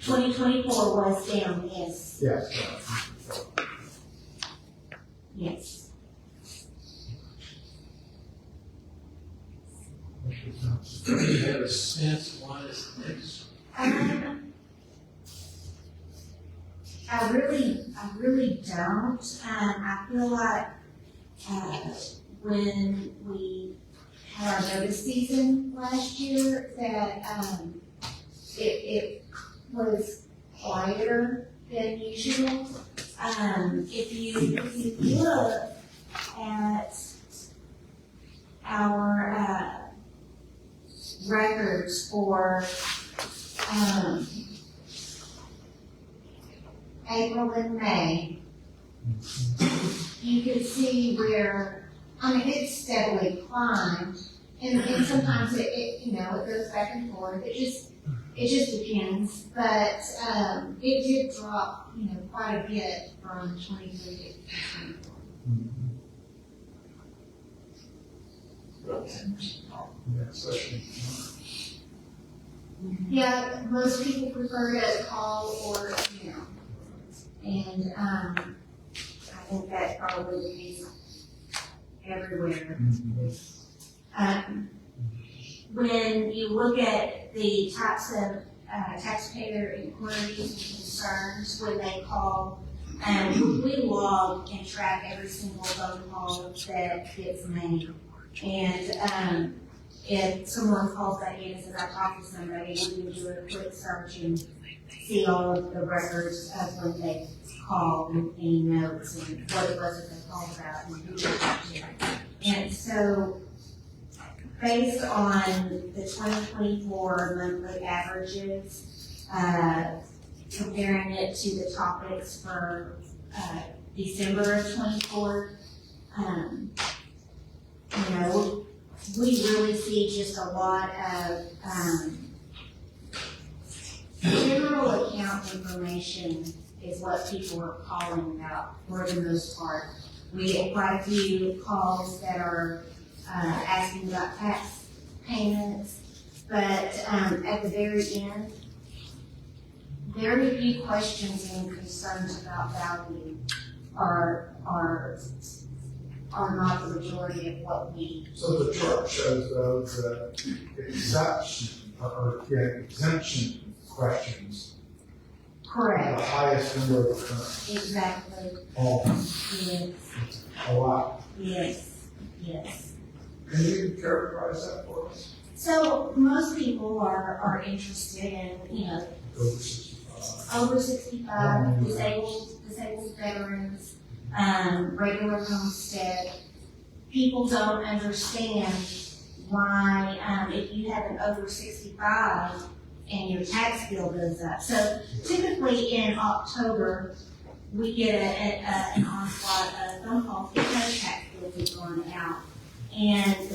2024 was down, yes, Yes. yes. Do you have a sense of why this next? I really don't. I feel like, when we had our notice season last year, that, it was quieter than usual. If you look at our, records for, April and May, you can see where, I mean, it's steadily climbed. And sometimes it, you know, it goes back and forth. It just depends. But it did drop, you know, quite a bit from 23 to 24. Yeah, especially. Yeah, most people prefer to call or email. And I think that probably would be everywhere. When you look at the types of taxpayer inquiries and concerns when they call, we log and track every single phone call that gets made. And if someone calls back in and says, I talked to somebody, we can do a quick search and see all of the records of when they called and any notes and what it was that they called about and who they talked to. And so, based on the 2024 monthly averages, comparing it to the topics for December of 24, you know, we really see just a lot of general account information is what people are calling about for the most part. We get quite a few calls that are asking about tax payments, but at the very end, very few questions and concerns about value are not the majority of what we. So the chart shows though the exemption questions. Correct. The highest number of occurrence. Exactly. All. Yes. A lot. Yes. Can you characterize that for us? So most people are interested in, you know, over 65, disabled veterans, regular homestead. People don't understand why, if you have an over 65 and your tax bill goes up. So typically in October, we get an onslaught of phone calls because tax bills have gone out. And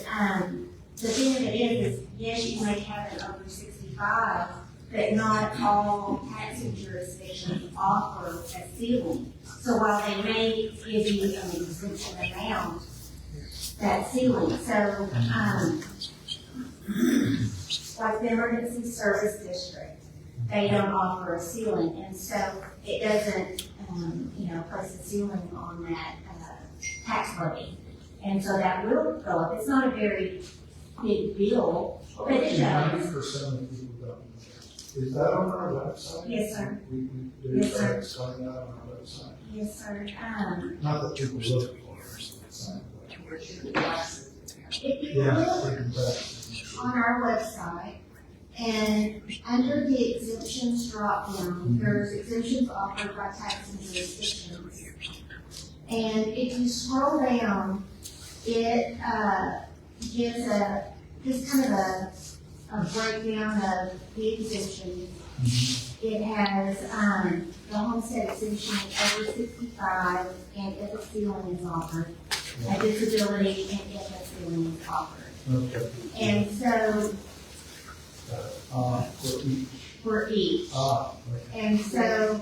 the thing of it is yes, you may have an over 65, but not all taxing jurisdictions offer a ceiling. So while they may give you an exemption amount, that ceiling. So, like the emergency service district, they don't offer a ceiling, and so it doesn't, you know, place a ceiling on that tax levy. And so that will go up. It's not a very big bill, but it does. 90% of people don't know. Is that on our website? Yes, sir. Yes, sir. It's going out on our website. Yes, sir. Not that people look for it. If you look on our website, and under the exemptions drop down, there's exemptions offered by taxing jurisdictions. And if you scroll down, it gives just kind of a breakdown of the exemptions. It has the homestead exemption over 65, and if a ceiling is offered, a disability, and if a ceiling is offered. Okay. And so for each. Okay. And so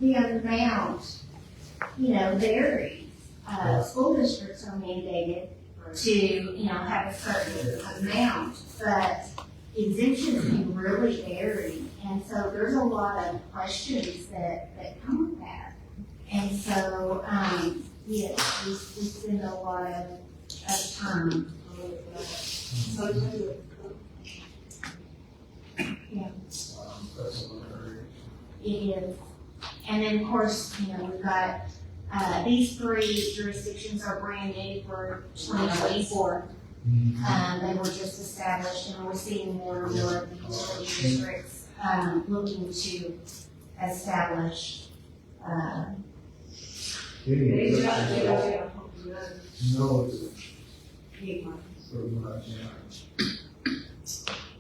the amount, you know, varies. School districts are mandated to, you know, have a certain amount, but exemptions can really vary. And so there's a lot of questions that come with that. And so, yes, we spend a lot of time. Yeah. It is. And then, of course, you know, we've got, these three jurisdictions are brand new for 2024. They were just established, and we're seeing more and more of the utility districts looking to establish. No.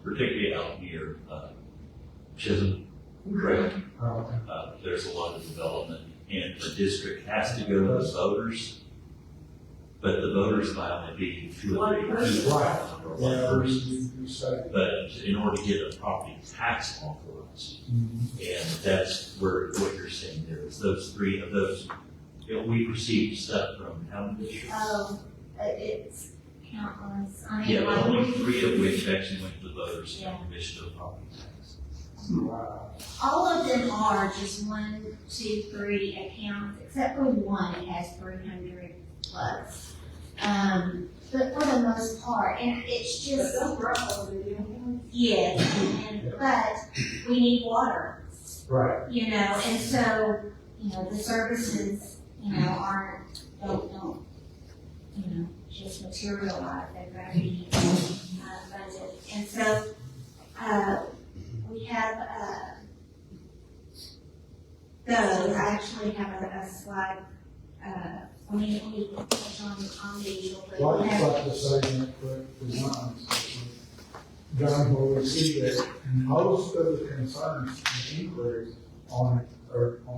particularly out near, Chisholm Trail. Oh, There's a lot of development, and the district has to go to the voters, but the voters might only be two or three people. Right. Or one Yeah, person. we say. But in order to get a property tax authorized, and that's where what you're saying there is those three of those, you know, we received stuff from how many districts? It's countless. I mean, Yeah, but like, only three of which actually went to the voters Yeah. and permission of the property tax. Wow. all of them are just 1, 2, 3 accounts, except for one that has 300 plus. But for the most part, and it's just, yes, but we need water, Right. you know, and so, you know, the services, you know, don't, you know, just materialize, they're gonna be, funded. And so, we have, those, I actually have a slide, let me touch on the. Well, I'd just like to say that for one, John, where we see that most of the concerns and inquiries on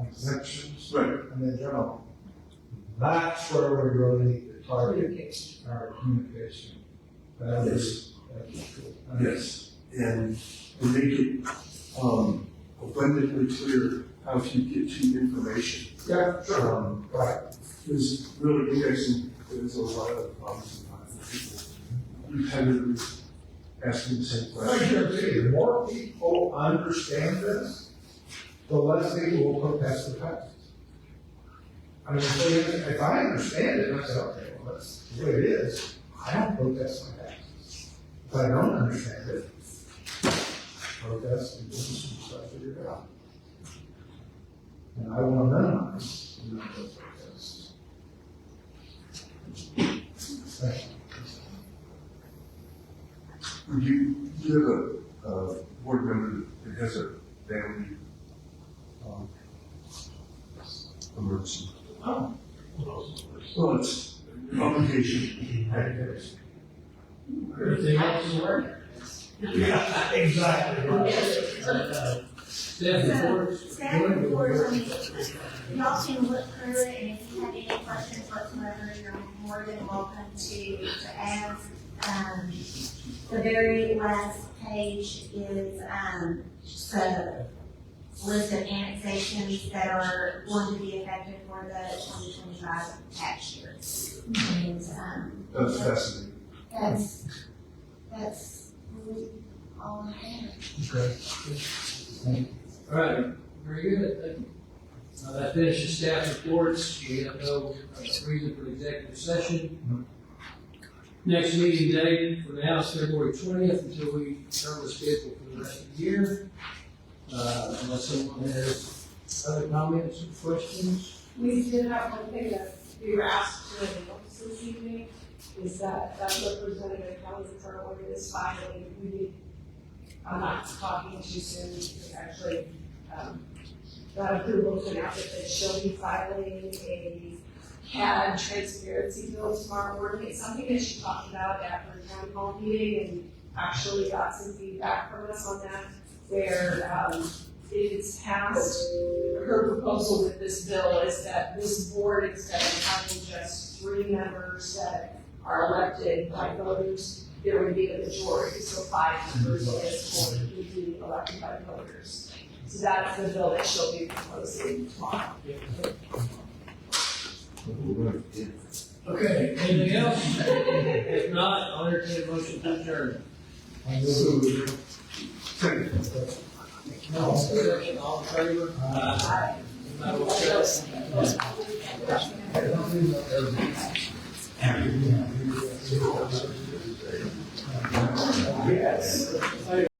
exemptions and then general, that's where we really need to target our communication. That is cool. Yes, and make it, abundantly clear how to get to information. Yeah, sure. Right. Because really indexing, there's a lot of problems sometimes. People repetitively asking the same I question. guarantee you, the more people understand this, the less people will protest the taxes. I mean, if I understand it, I say, okay, well, that's the way it is, I don't protest my taxes. If I don't understand it, protest and do some stuff, figure it out. And I want to minimize, you know, those protests. Thank you. Would you have a board member that has a family, emergency? Oh. Well, it's obligation. Everything else is working. Yeah, exactly. Staff reports. Staff reports, I mean, y'all can look through it, and if you have any questions whatsoever, you're more than welcome to ask. The very last page is, just a list of annexations that are going to be effective for the 2025 tax year. And, That's fascinating. that's really all I have. Okay. All right, very good. Thank you. That finishes staff reports. We have no reason for executive session. Next meeting date for now is February 20th until we determine the schedule for the rest of the year. Unless someone has other comments or questions. We did have one thing that we were asked to announce this evening, is that Representative Kelly's attorney is filing, I'm not talking too soon, because actually, got approval to announce that she'll be filing a CAD transparency bill tomorrow morning. It's something that she talked about at her town hall meeting, and actually got some feedback from us on that, where, if it's passed, her proposal with this bill is that this board, instead of having just 3 members that are elected by voters, there would be a majority, so 5 members of this board would be elected by voters. So that's the bill that she'll be proposing tomorrow. Okay, anything else? If not, I'll entertain a motion to adjourn. All in favor? Aye. Yes.